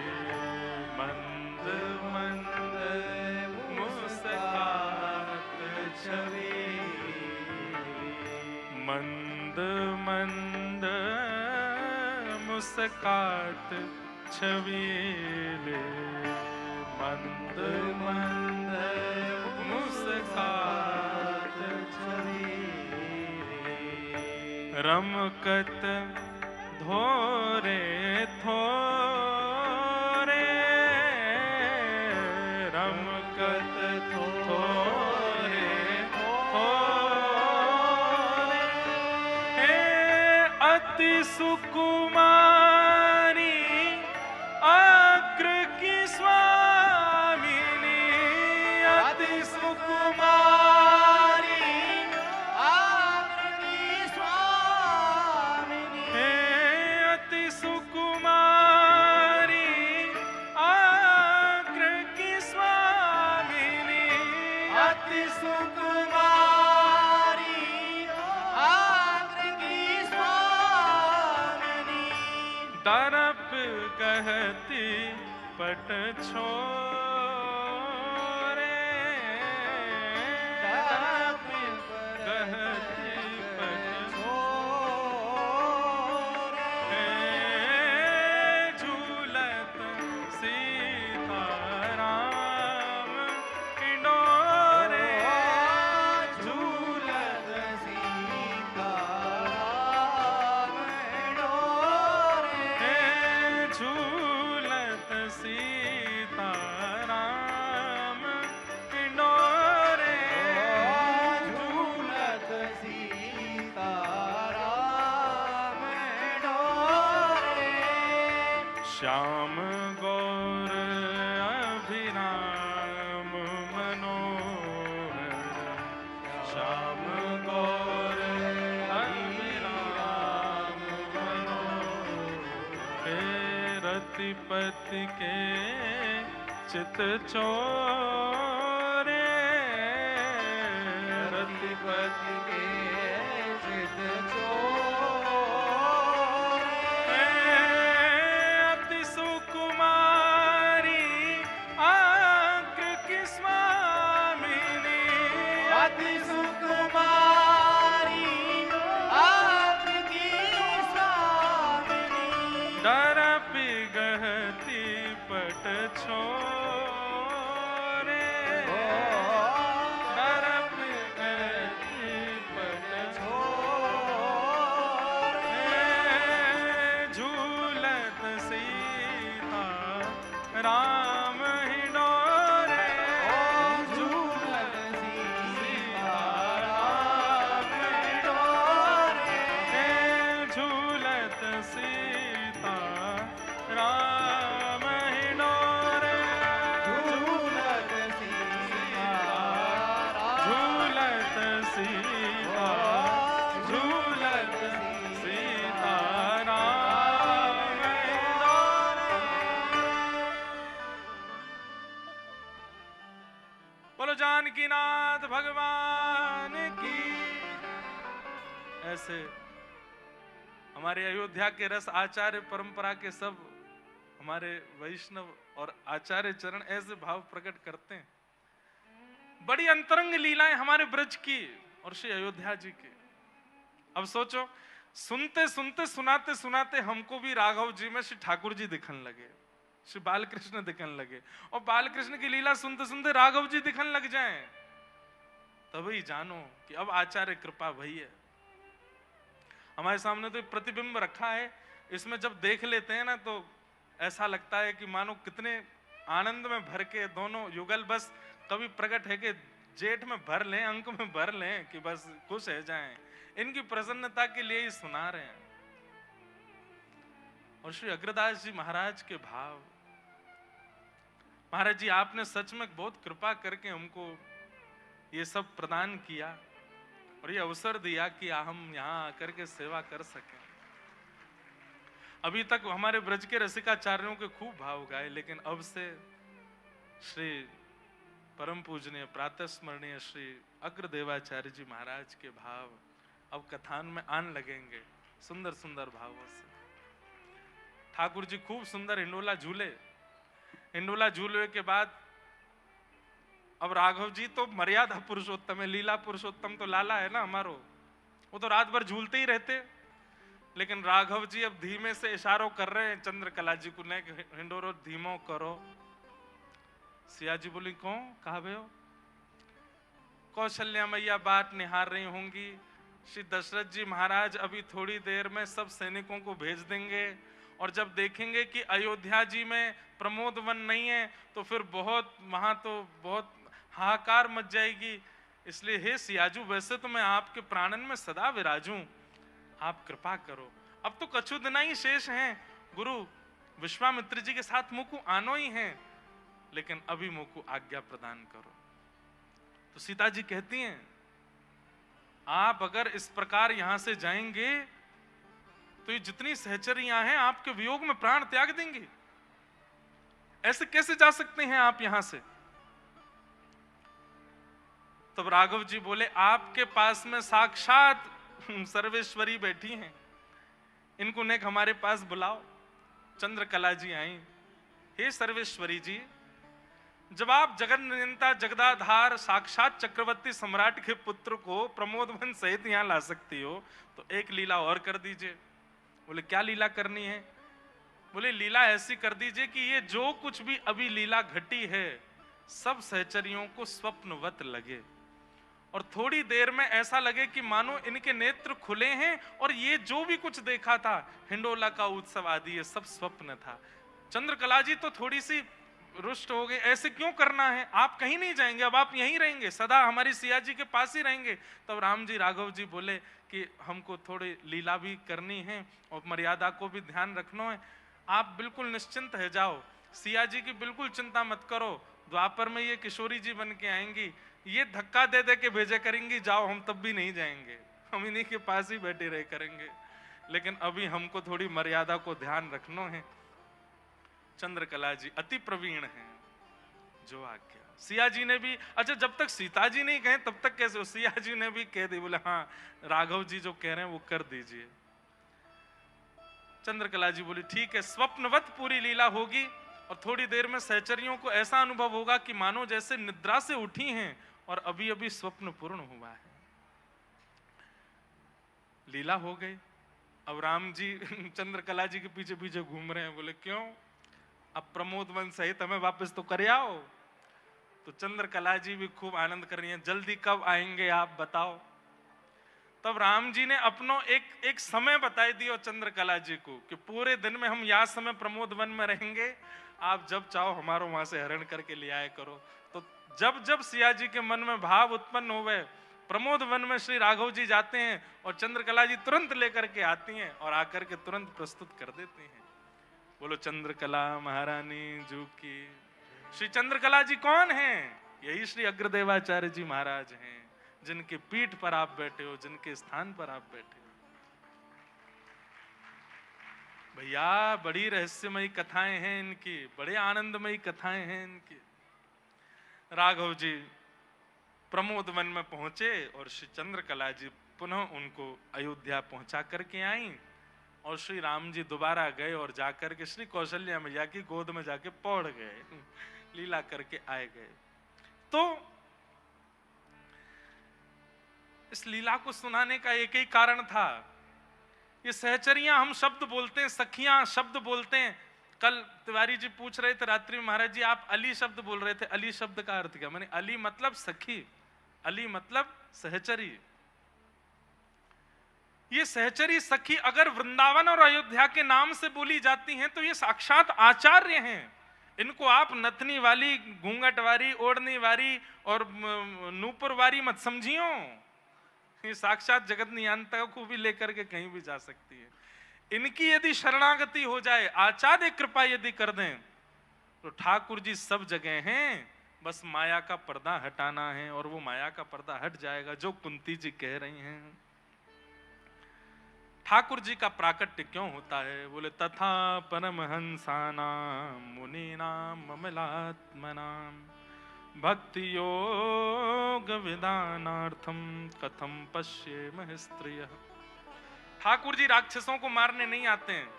मंद मंद मुस्कात छबीले, मंद मंद मुस्कात छबीले, मंद मंद मुस्कात छबीले, रमकत धोरे थोरे, रमकत थोरे थोरे, अति सुकुमारी अग्र की स्वामिनी, अति दरप कहती पट छोरे, दरप कहती पट छोरे, झूलत सीताराम की डोरे, झूलत सीताराम डोरे, झूलत सीताराम की डोरे, झूलत सीताराम डोरे, श्याम गौर अभिराम मनोहर, श्याम गौर अभिराम मनोहर, हे रतिपति के चित चोरे, रतिपति के चित चोरे, अति सुकुमारी आक्र की स्वामिनी, अति सुकुमारी आपकी स्वामिनी, दरप गहती पट छोरे, दरप गहती पट छोरे, झूलत सीता राम ही डोरे, झूलत सीताराम डोरे, झूलत सीता राम ही डोरे, झूलत सीताराम, झूलत सीता, झूलत सीता राम ही डोरे। बोलो जानकीनाथ भगवान की। ऐसे हमारे अयोध्या के रस आचार्य परंपरा के सब हमारे वैष्णव और आचार्य चरण ऐसे भाव प्रकट करते हैं। बड़ी अंतरंग लीलाएं हमारे ब्रज की और श्री अयोध्या जी की। अब सोचो, सुनते सुनते सुनाते सुनाते हमको भी राघव जी में श्री ठाकुर जी दिखने लगे, श्री बालकृष्ण दिखने लगे, और बालकृष्ण की लीला सुनते सुनते राघव जी दिखने लग जाएं, तभी जानो कि अब आचार्य कृपा भई है। हमारे सामने तो एक प्रतिबिंब रखा है, इसमें जब देख लेते हैं ना तो ऐसा लगता है कि मानो कितने आनंद में भर के दोनों युगल बस कभी प्रकट है कि जेठ में भर लें, अंक में भर लें कि बस खुश है जाएं। इनकी प्रसन्नता के लिए ही सुना रहे हैं। और श्री अग्रदास जी महाराज के भाव, महाराज जी आपने सच में बहुत कृपा करके हमको ये सब प्रदान किया और ये अवसर दिया कि हम यहाँ आकर के सेवा कर सकें। अभी तक हमारे ब्रज के रसिकाचार्यों के खूब भाव गाए, लेकिन अब से श्री परम पूजनीय प्रातः स्मरणीय श्री अग्रदेवाचार्य जी महाराज के भाव अब कथान में आन लगेंगे, सुंदर सुंदर भावों से। ठाकुर जी खूब सुंदर हिंडोला झूले। हिंडोला झूलने के बाद अब राघव जी तो मर्यादा पुरुषोत्तम है, लीला पुरुषोत्तम तो लाला है ना हमारो, वो तो रात भर झूलते ही रहते। लेकिन राघव जी अब धीमे से इशारों कर रहे हैं चंद्रकला जी को, ने हिंडोरो धीमो करो। सिया जी बोली कौन कहा भे हो? कौशल्या मैया बात निहार रही होंगी। श्री दशरथ जी महाराज अभी थोड़ी देर में सब सैनिकों को भेज देंगे, और जब देखेंगे कि अयोध्या जी में प्रमोद वन नहीं है तो फिर वहां तो बहुत हाहाकार मच जाएगी। इसलिए हे सियाजू, वैसे तो मैं आपके प्राणन में सदा विराजूं, आप कृपा करो। अब तो कछु दिन ही शेष हैं, गुरु विश्वामित्र जी के साथ मुकु आनो ही हैं, लेकिन अभी मुकु आज्ञा प्रदान करो। तो सीता जी कहती हैं, आप अगर इस प्रकार यहां से जाएंगे तो ये जितनी सहचरियां हैं आपके वियोग में प्राण त्याग देंगी। ऐसे कैसे जा सकते हैं आप यहां से? तब राघव जी बोले, आपके पास में साक्षात सर्वेश्वरी बैठी हैं, इनको नेक हमारे पास बुलाओ। चंद्रकला जी आई, हे सर्वेश्वरी जी, जब आप जगन नियंता जगदाधार साक्षात चक्रवर्ती सम्राट के पुत्र को प्रमोदवन सहित यहाँ ला सकती हो तो एक लीला और कर दीजिए। बोले क्या लीला करनी है? बोले लीला ऐसी कर दीजिए कि ये जो कुछ भी अभी लीला घटी है सब सहचरियों को स्वप्नवत लगे और थोड़ी देर में ऐसा लगे कि मानो इनके नेत्र खुले हैं और ये जो भी कुछ देखा था हिंडोला का उत्सव आदि ये सब स्वप्न था। चंद्रकला जी तो थोड़ी सी रुष्ट हो गए, ऐसे क्यों करना है, आप कहीं नहीं जाएंगे, अब आप यहीं रहेंगे, सदा हमारी सिया जी के पास ही रहेंगे। तब राम जी राघव जी बोले कि हमको थोड़ी लीला भी करनी है और मर्यादा को भी ध्यान रखना है, आप बिल्कुल निश्चिंत है जाओ, सिया जी की बिल्कुल चिंता मत करो, द्वापर में ये किशोरी जी बन के आएंगी, ये धक्का दे दे के भेजे करेंगी, जाओ हम तब भी नहीं जाएंगे, हम इन्हीं के पास ही बैठे रहे करेंगे, लेकिन अभी हमको थोड़ी मर्यादा को ध्यान रखना है। चंद्रकला जी अति प्रवीण हैं, जो आज्ञा। सिया जी ने भी, अच्छा जब तक सीता जी नहीं कहे तब तक कैसे हो, सिया जी ने भी कह दी, बोले हाँ राघव जी जो कह रहे हैं वो कर दीजिए। चंद्रकला जी बोली ठीक है, स्वप्नवत पूरी लीला होगी और थोड़ी देर में सहचरियों को ऐसा अनुभव होगा कि मानो जैसे निद्रा से उठी हैं और अभी अभी स्वप्न पूर्ण हुआ है। लीला हो गई। अब राम जी चंद्रकला जी के पीछे पीछे घूम रहे हैं, बोले क्यों, अब प्रमोद वन सहित हमें वापस तो कर आओ। तो चंद्रकला जी भी खूब आनंद कर रही हैं, जल्दी कब आएंगे आप बताओ। तब राम जी ने अपनो एक समय बताई दिया चंद्रकला जी को कि पूरे दिन में हम या समय प्रमोद वन में रहेंगे, आप जब चाहो हमारो वहां से हरण करके ले आए करो। तो जब जब सिया जी के मन में भाव उत्पन्न हो गए, प्रमोद वन में श्री राघव जी जाते हैं और चंद्रकला जी तुरंत लेकर के आती हैं और आकर के तुरंत प्रस्तुत कर देती हैं। बोलो चंद्रकला महारानी जू की। श्री चंद्रकला जी कौन हैं? यही श्री अग्रदेवाचार्य जी महाराज हैं, जिनके पीठ पर आप बैठे हो, जिनके स्थान पर आप बैठे हो। भैया बड़ी रहस्यमयी कथाएं हैं इनकी, बड़े आनंदमयी कथाएं हैं इनकी। राघव जी प्रमोद वन में पहुंचे और श्री चंद्रकला जी पुनः उनको अयोध्या पहुंचा करके आई और श्री राम जी दोबारा गए और जाकर के श्री कौशल्या मैया की गोद में जाके पौड़ गए, लीला करके आए गए। तो इस लीला को सुनाने का एक ही कारण था, ये सहचरियां हम शब्द बोलते हैं, सखियां शब्द बोलते हैं। कल तिवारी जी पूछ रहे थे रात्रि में, महाराज जी आप अली शब्द बोल रहे थे, अली शब्द का अर्थ क्या? मैंने अली मतलब सखी, अली मतलब सहचरी। ये सहचरी सखी अगर वृंदावन और अयोध्या के नाम से बोली जाती हैं तो ये साक्षात आचार्य हैं। इनको आप नथनी वाली, घूंघट वाली, ओढ़नी वाली और नूपुर वाली मत समझियो, ये साक्षात जगत नियंता को भी लेकर के कहीं भी जा सकती है। इनकी यदि शरणागति हो जाए, आचार्य कृपा यदि कर दें तो ठाकुर जी सब जगह हैं, बस माया का पर्दा हटाना है और वो माया का पर्दा हट जाएगा, जो कुंती जी कह रही हैं। ठाकुर जी का प्राकट्य क्यों होता है? बोले तथा परमहंसानाम मुनीनाम ममलात्मनाम भक्ति योग विधानार्थम कथम पश्येमः स्त्रियः। ठाकुर जी राक्षसों को मारने नहीं आते हैं,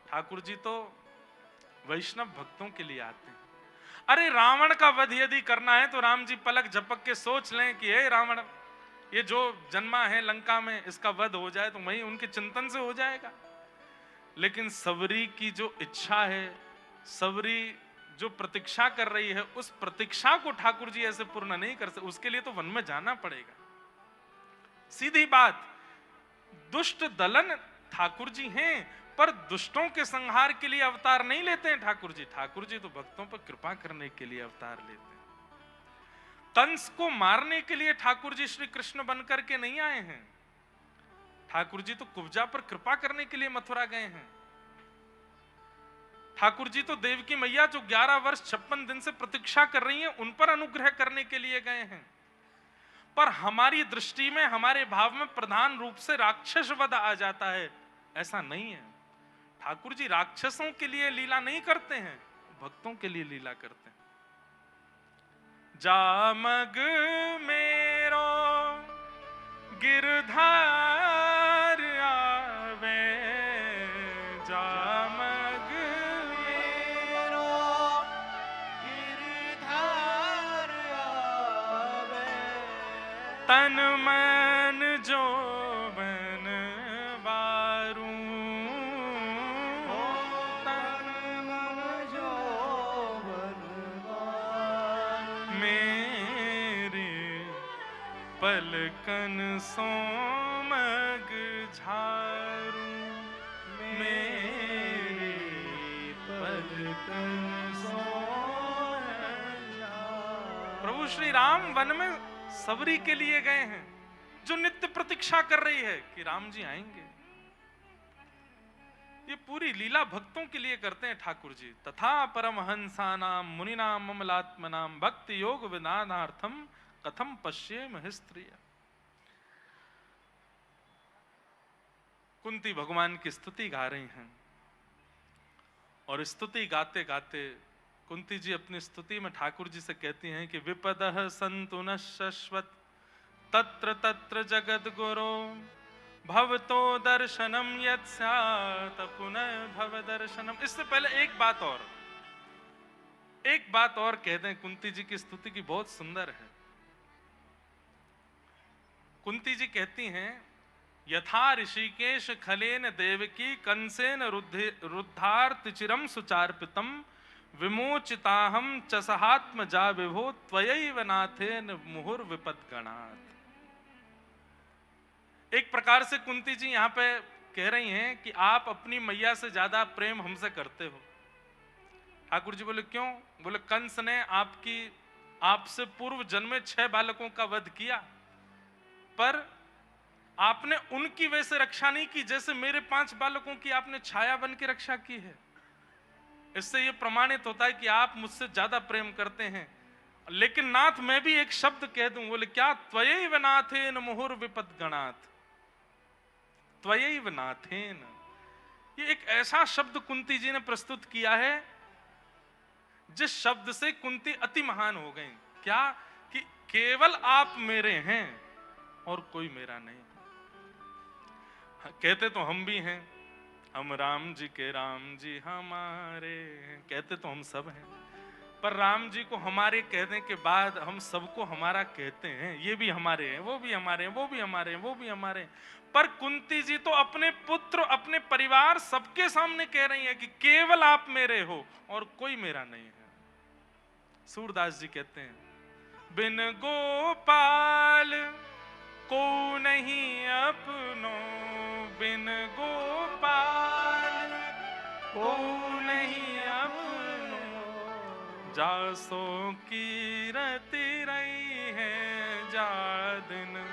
ठाकुर जी तो वैष्णव भक्तों के लिए आते हैं। अरे रावण का वध यदि करना है तो राम जी पलक झपक के सोच लें कि हे रावण, ये जो जन्मा है लंका में, इसका वध हो जाए तो वही उनके चिंतन से हो जाएगा। लेकिन सबरी की जो इच्छा है, सबरी जो प्रतीक्षा कर रही है, उस प्रतीक्षा को ठाकुर जी ऐसे पूर्ण नहीं कर सकते, उसके लिए तो वन में जाना पड़ेगा। सीधी बात, दुष्ट दलन ठाकुर जी हैं, पर दुष्टों के संहार के लिए अवतार नहीं लेते हैं ठाकुर जी। ठाकुर जी तो भक्तों पर कृपा करने के लिए अवतार लेते हैं। कंस को मारने के लिए ठाकुर जी श्री कृष्ण बनकर के नहीं आए हैं, ठाकुर जी तो कुब्जा पर कृपा करने के लिए मथुरा गए हैं। ठाकुर जी तो देवकी मैया जो 11 वर्ष 56 दिन से प्रतीक्षा कर रही हैं, उन पर अनुग्रह करने के लिए गए हैं। पर हमारी दृष्टि में, हमारे भाव में प्रधान रूप से राक्षस वध आ जाता है, ऐसा नहीं है। ठाकुर जी राक्षसों के लिए लीला नहीं करते हैं, भक्तों के लिए लीला करते हैं। जामग मेरो गिरधार आवे, जामग तन मन जो बन वारू, हो तन मन जो बनवारू, मेरे पलकन सोमग झारू, मेरे पलकन प्रभु श्री राम वन में सबरी के लिए गए हैं, जो नित्य प्रतीक्षा कर रही है कि राम जी आएंगे। ये पूरी लीला भक्तों के लिए करते हैं ठाकुर जी। तथा परमहंसानाम मुनिनाम अमलात्मनाम भक्ति योग विदानार्थम कथम पश्येम स्त्रिय। कुंती भगवान की स्तुति गा रही हैं और स्तुति गाते गाते कुंती जी अपनी स्तुति में ठाकुर जी से कहती हैं कि विपदः सन्तु न शश्वत तत्र तत्र जगद गुरो भवतो दर्शनम यत् स्यात् पुनः भव दर्शनम। इससे पहले एक बात और कह दें, कुंती जी की स्तुति की बहुत सुंदर है। कुंती जी कहती हैं यथा ऋषिकेश खलेन देवकी कंसेन रुद्धार्थ चिरम सुचार्पितम विमोचिताहम च सहात्म जा विभो त्वयैव नाथेन मुहुर विपद्गणात्। एक प्रकार से कुंती जी यहां पे कह रही हैं कि आप अपनी मैया से ज्यादा प्रेम हमसे करते हो। ठाकुर जी बोले क्यों? बोले कंस ने आपसे पूर्व जन्म में 6 बालकों का वध किया, पर आपने उनकी वैसे रक्षा नहीं की जैसे मेरे 5 बालकों की आपने छाया बन के रक्षा की है। इससे यह प्रमाणित होता है कि आप मुझसे ज्यादा प्रेम करते हैं। लेकिन नाथ मैं भी एक शब्द कह दूं। बोले क्या? त्वयैव नाथेन मुहुर विपद्गणात्। त्वयैव नाथेन, ये एक ऐसा शब्द कुंती जी ने प्रस्तुत किया है जिस शब्द से कुंती अति महान हो गई। क्या? कि केवल आप मेरे हैं और कोई मेरा नहीं। कहते तो हम भी हैं, हम राम जी के राम जी हमारे हैं, कहते तो हम सब हैं, पर राम जी को हमारे कहने के बाद हम सबको हमारा कहते हैं। ये भी हमारे हैं, वो भी हमारे हैं, वो भी हमारे हैं, वो भी हमारे हैं। पर कुंती जी तो अपने पुत्र, अपने परिवार, सबके सामने कह रही हैं कि केवल आप मेरे हो और कोई मेरा नहीं है। सूरदास जी कहते हैं बिन गोपाल को नहीं अपनो, बिन गोपाल को नहीं अपनो, जासो की रति रही है जा दिन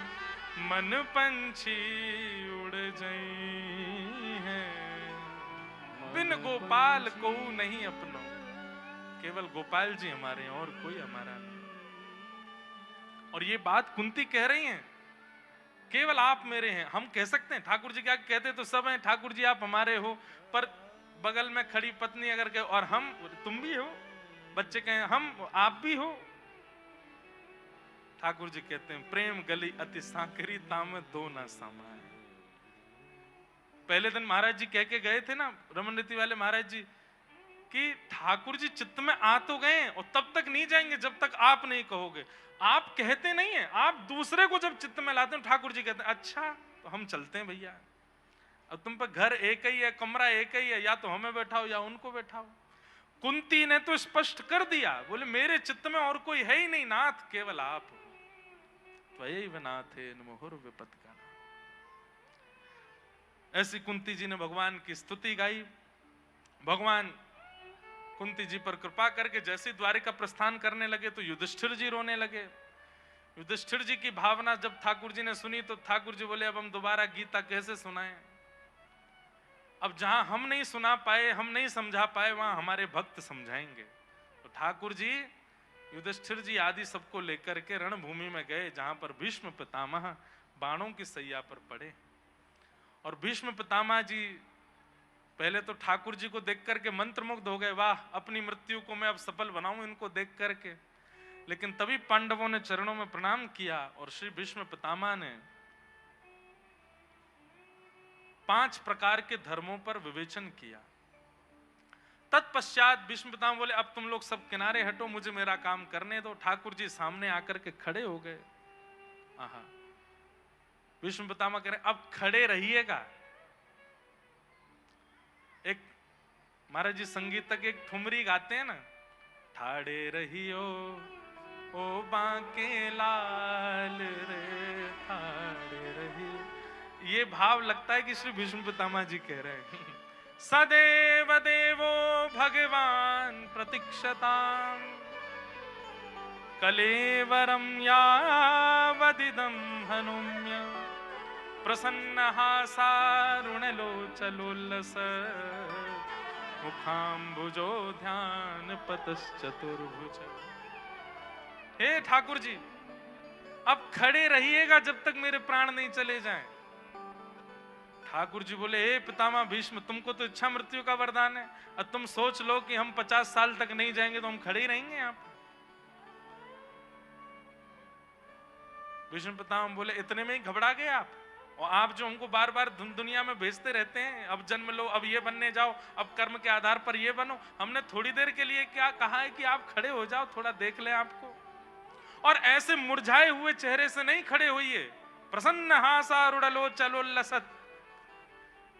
मन पंछी उड़ जाई है। बिन गोपाल को नहीं अपनो, केवल गोपाल जी हमारे हैं और कोई हमारा नहीं। और ये बात कुंती कह रही हैं, केवल आप मेरे हैं। हम कह सकते हैं, ठाकुर जी क्या कहते तो सब हैं, ठाकुर जी आप हमारे हो, पर बगल में खड़ी पत्नी अगर कहे और हम, तुम भी हो, बच्चे कहें हम, आप भी हो। ठाकुर जी कहते हैं प्रेम गली अति सांकरी ताम दो न समाए। पहले दिन महाराज जी कह के गए थे ना, रमन रीति वाले महाराज जी, कि ठाकुर जी चित्त में आ तो गए और तब तक नहीं जाएंगे जब तक आप नहीं कहोगे। आप कहते नहीं है, आप दूसरे को जब चित्त में लाते हैं, ठाकुर जी कहते हैं अच्छा तो हम चलते हैं भैया, अब तुम पर घर एक ही है, कमरा एक ही है, या तो हमें बैठाओ या उनको बैठाओ। कुंती ने तो स्पष्ट कर दिया, बोले मेरे चित्त में और कोई है ही नहीं नाथ, केवल आप हो। त्वयैव नाथेन मुहुर विपद्गणात्। ऐसी कुंती जी ने भगवान की स्तुति गाई। भगवान कुंती जी पर कृपा करके जैसे द्वारिका प्रस्थान करने लगे तो युधिष्ठिर जी रोने लगे। युधिष्ठिर जी की भावना जब ठाकुर जी ने सुनी तो ठाकुर जी बोले अब हम दोबारा गीता कैसे सुनाएं? अब जहां हम नहीं सुना पाए, हम नहीं समझा पाए, वहां हमारे भक्त समझाएंगे। तो ठाकुर जी युधिष्ठिर जी आदि सबको लेकर के रणभूमि में गए, जहां पर भीष्म पितामह बाणों की सैया पर पड़े। और भीष्म पितामह जी पहले तो ठाकुर जी को देख करके मंत्रमुग्ध हो गए, वाह अपनी मृत्यु को मैं अब सफल बनाऊं इनको देख करके। लेकिन तभी पांडवों ने चरणों में प्रणाम किया और श्री भीष्म पितामह ने 5 प्रकार के धर्मों पर विवेचन किया। तत्पश्चात भीष्म पितामह बोले अब तुम लोग सब किनारे हटो, मुझे मेरा काम करने दो। ठाकुर जी सामने आकर के खड़े हो गए आहा, भीष्म पितामह कह रहे अब खड़े रहिएगा। एक महाराज जी संगीतक एक ठुमरी गाते हैं ना, ठाड़े रहियो ओ बांके लाल रे ठाड़े रहियो। ये भाव लगता है कि श्री भीष्म पितामह जी कह रहे हैं सदैव देवो भगवान प्रतीक्षताम कलेवरम यावदिदं हनुम्य प्रसन्नहासारुणलोचलोल्लस मुखाम्बुजो ध्यान पतश्चतुर्भुज। हे ठाकुर जी अब खड़े रहिएगा जब तक मेरे प्राण नहीं चले जाएं। ठाकुर जी बोले हे पितामह भीष्म, तुमको तो इच्छा मृत्यु का वरदान है, अब तुम सोच लो कि हम 50 साल तक नहीं जाएंगे तो हम खड़े ही रहेंगे यहाँ पर। भीष्म पितामह बोले इतने में ही घबरा गए आप? और आप जो हमको बार बार दुनिया में भेजते रहते हैं, अब जन्म लो, अब ये बनने जाओ, अब कर्म के आधार पर ये बनो, हमने थोड़ी देर के लिए क्या कहा है कि आप खड़े हो जाओ, थोड़ा देख ले आपको। और ऐसे मुरझाए हुए चेहरे से नहीं खड़े होइए। प्रसन्न हासारुणलोचलोल्लसत्,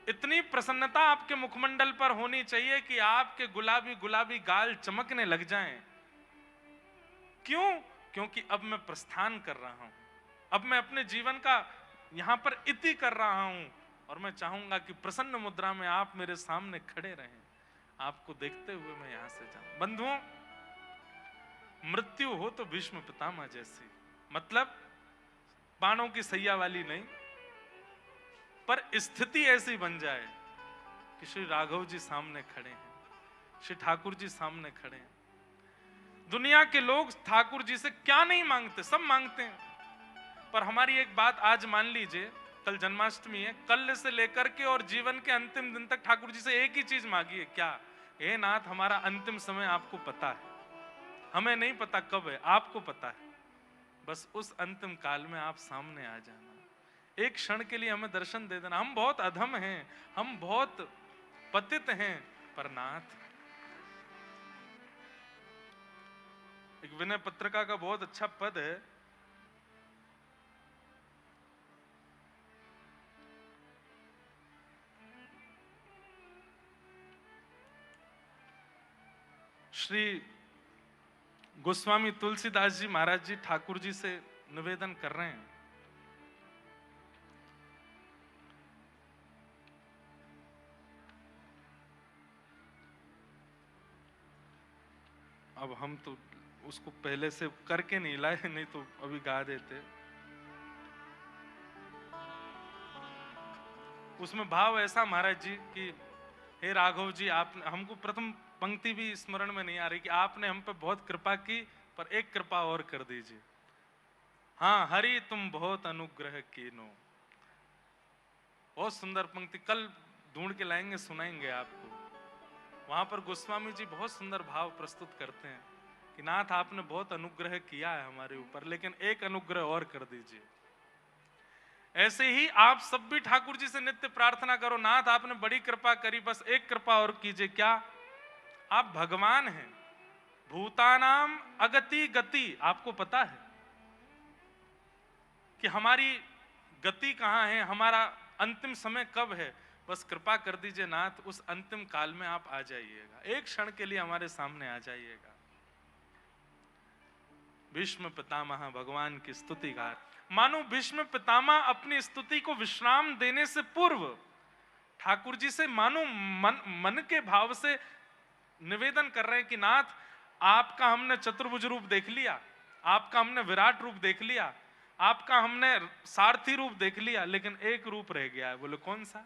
इतनी प्रसन्नता आपके मुखमंडल पर होनी चाहिए कि आपके गुलाबी गुलाबी गाल चमकने लग जाएं। क्यों? क्योंकि अब मैं प्रस्थान कर रहा हूं, अब मैं अपने जीवन का यहां पर इति कर रहा हूं और मैं चाहूंगा कि प्रसन्न मुद्रा में आप मेरे सामने खड़े रहें, आपको देखते हुए मैं यहां से जाऊं। बंधुओं, मृत्यु हो तो भीष्म पितामह जैसी, मतलब बाणों की सैया वाली नहीं, पर स्थिति ऐसी बन जाए कि श्री राघव जी सामने खड़े हैं, श्री ठाकुर जी सामने खड़े हैं। दुनिया के लोग ठाकुर जी से क्या नहीं मांगते, सब मांगते हैं। पर हमारी एक बात आज मान लीजिए, कल जन्माष्टमी है, कल से लेकर के और जीवन के अंतिम दिन तक ठाकुर जी से एक ही चीज मांगी है, क्या? हे नाथ, हमारा अंतिम समय आपको पता है, हमें नहीं पता कब है, आपको पता है। बस उस अंतिम काल में आप सामने आ जाना, एक क्षण के लिए हमें दर्शन दे देना। हम बहुत अधम हैं, हम बहुत पतित हैं, पर नाथ, एक विनय पत्रिका का बहुत अच्छा पद है, श्री गोस्वामी तुलसीदास जी महाराज जी ठाकुर जी से निवेदन कर रहे हैं, अब हम तो उसको पहले से करके नहीं लाए, नहीं तो अभी गा देते। उसमें भाव ऐसा महाराज जी कि हे राघव जी, आप हमको प्रथम पंक्ति भी स्मरण में नहीं आ रही कि आपने हम पे बहुत कृपा की, पर एक कृपा और कर दीजिए। हाँ, हरि तुम बहुत अनुग्रह कीनो। बहुत सुंदर पंक्ति, कल ढूंढ के लाएंगे, सुनाएंगे आपको। वहां पर गोस्वामी जी बहुत सुंदर भाव प्रस्तुत करते हैं कि नाथ, आपने बहुत अनुग्रह किया है हमारे ऊपर, लेकिन एक अनुग्रह और कर दीजिए। ऐसे ही आप सब भी ठाकुर जी से नित्य प्रार्थना करो, नाथ आपने बड़ी कृपा करी, बस एक कृपा और कीजिए। क्या? आप भगवान हैं, भूतानाम अगति गति, आपको पता है कि हमारी गति कहां है, हमारा अंतिम समय कब है। बस कृपा कर दीजिए नाथ, उस अंतिम काल में आप आ जाइएगा, एक क्षण के लिए हमारे सामने आ जाइएगा। भीष्म पितामह भगवान की स्तुतिकार, मानो भीष्म पितामह अपनी स्तुति को विश्राम देने से पूर्व ठाकुर जी से मानो मन के भाव से निवेदन कर रहे हैं कि नाथ, आपका हमने चतुर्भुज रूप देख लिया, आपका हमने विराट रूप देख लिया, आपका हमने सारथी रूप देख लिया, लेकिन एक रूप रह गया है। बोले कौन सा?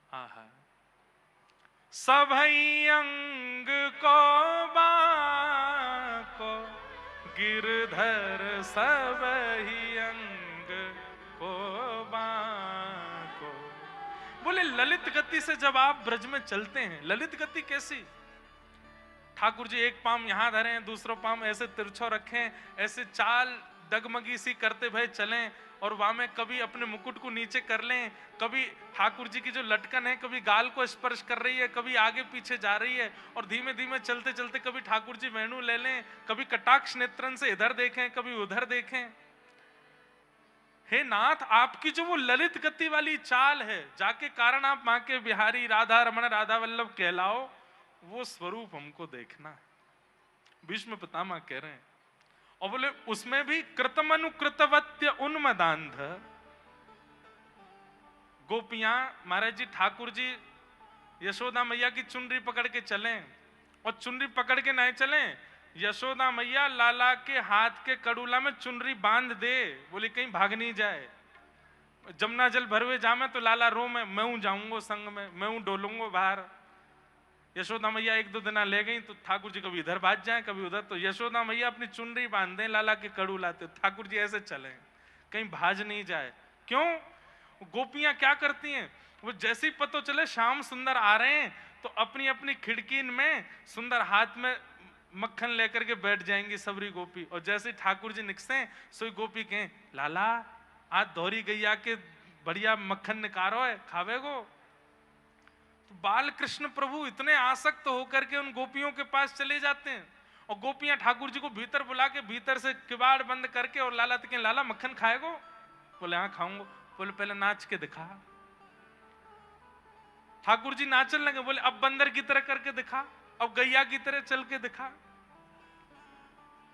आहा, सभई अंग को बाको गिरधर, सभई अंग को बाको। बोले ललित गति से जब आप ब्रज में चलते हैं, ललित गति कैसी? ठाकुर जी एक पांव यहां धरें, दूसरा पांव ऐसे तिरछो रखें, ऐसे चाल डगमगी सी करते भय चलें, और वहां में कभी अपने मुकुट को नीचे कर लें, कभी ठाकुर जी की जो लटकन है कभी गाल को स्पर्श कर रही है, कभी आगे पीछे जा रही है, और धीमे धीमे चलते चलते कभी ठाकुर जी वेणु ले लें, कभी कटाक्ष नेत्रन से इधर देखें कभी उधर देखें। हे नाथ, आपकी जो वो ललित गति वाली चाल है, जाके कारण आप मां के बिहारी राधा रमण राधा वल्लभ कहलाओ, वो स्वरूप हमको देखना है। भीष्म पितामह कह रहे हैं, और बोले उसमें भी कृतमनुकृतवत्य उन्मदांध। गोपियां महाराज जी ठाकुर जी यशोदा मैया की चुनरी पकड़ के चलें, और चुनरी पकड़ के नहीं चलें, यशोदा मैया लाला के हाथ के कड़ूला में चुनरी बांध दे, बोली कहीं भाग नहीं जाए। जमुना जल भरवे जामे तो लाला रो में, मैं हूं जाऊंगा संग में, मैं हूं डोलूंगा बाहर। यशोदा मैया एक दो दिन ले गई तो ठाकुर जी कभी इधर भाग जाए कभी उधर, तो यशोदा मैया अपनी चुनरी बांध दें लाला के कड़ू लाते, ठाकुर जी ऐसे चले कहीं भाज नहीं जाए। क्यों? गोपियां क्या करती हैं, वो जैसे ही पता चले श्याम सुंदर आ रहे हैं तो अपनी अपनी खिड़की में सुंदर हाथ में मक्खन लेकर के बैठ जाएंगी सबरी गोपी, और जैसे ठाकुर जी निकसे सोई गोपी कहें लाला आज दोहरी गैया के बढ़िया मक्खन निकारो है खावे गो। तो बाल कृष्ण प्रभु इतने आसक्त होकर के उन गोपियों के पास चले जाते हैं, और गोपियां ठाकुर जी को भीतर बुला के भीतर से किवाड़ बंद करके, और लाला तो कहें लाला मक्खन खाएगो, बोले हाँ खाऊंगा, बोले पहले नाच के दिखा। ठाकुर जी नाचने लगे, बोले अब बंदर की तरह करके दिखा, अब गैया की तरह चल के दिखा।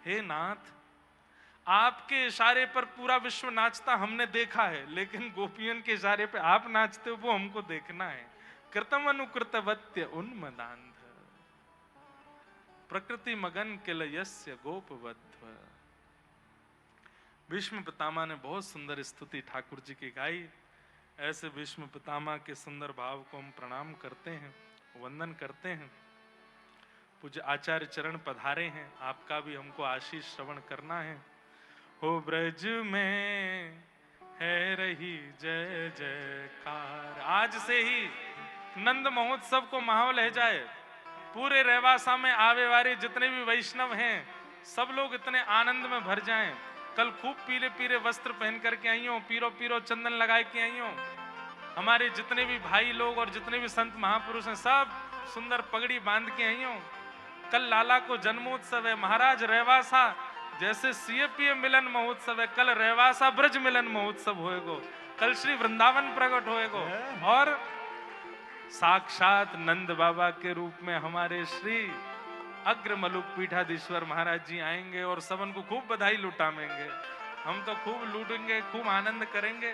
हे नाथ, आपके इशारे पर पूरा विश्व नाचता हमने देखा है, लेकिन गोपियन के इशारे पे आप नाचते हो वो हमको देखना है। कृतम अनुकृतवत्य उन्मदांध प्रकृति मगन किलयस्य गोपवध्व। भीष्म पितामह ने बहुत सुंदर स्तुति ठाकुर जी की गाई। ऐसे भीष्म पितामह के सुंदर भाव को हम प्रणाम करते हैं, वंदन करते हैं। पूज्य आचार्य चरण पधारे हैं, आपका भी हमको आशीष श्रवण करना है। हो ब्रज में है रही जय जयकार। आज से ही नंद महोत्सव को माहौल है जाए, पूरे रेवासा में आवे वाले जितने भी वैष्णव हैं सब लोग इतने आनंद में भर जाएं। कल खूब पीले पीले वस्त्र पहन करके आई हो, पीरो पीरो चंदन लगाए के आई हो। हमारे जितने भी भाई लोग और जितने भी संत महापुरुष हैं सब सुंदर पगड़ी बांध के आई हो। कल लाला को जन्मोत्सव है, महाराज रेवासा जैसे सीएपीए मिलन महोत्सव है, कल रेवासा ब्रज मिलन महोत्सव होएगो, कल श्री वृंदावन प्रकट होएगो, और साक्षात नंद बाबा के रूप में हमारे श्री अग्र मलुक पीठाधीश्वर महाराज जी आएंगे और सबन को खूब बधाई लुटाएंगे। हम तो खूब लूटेंगे, खूब आनंद करेंगे।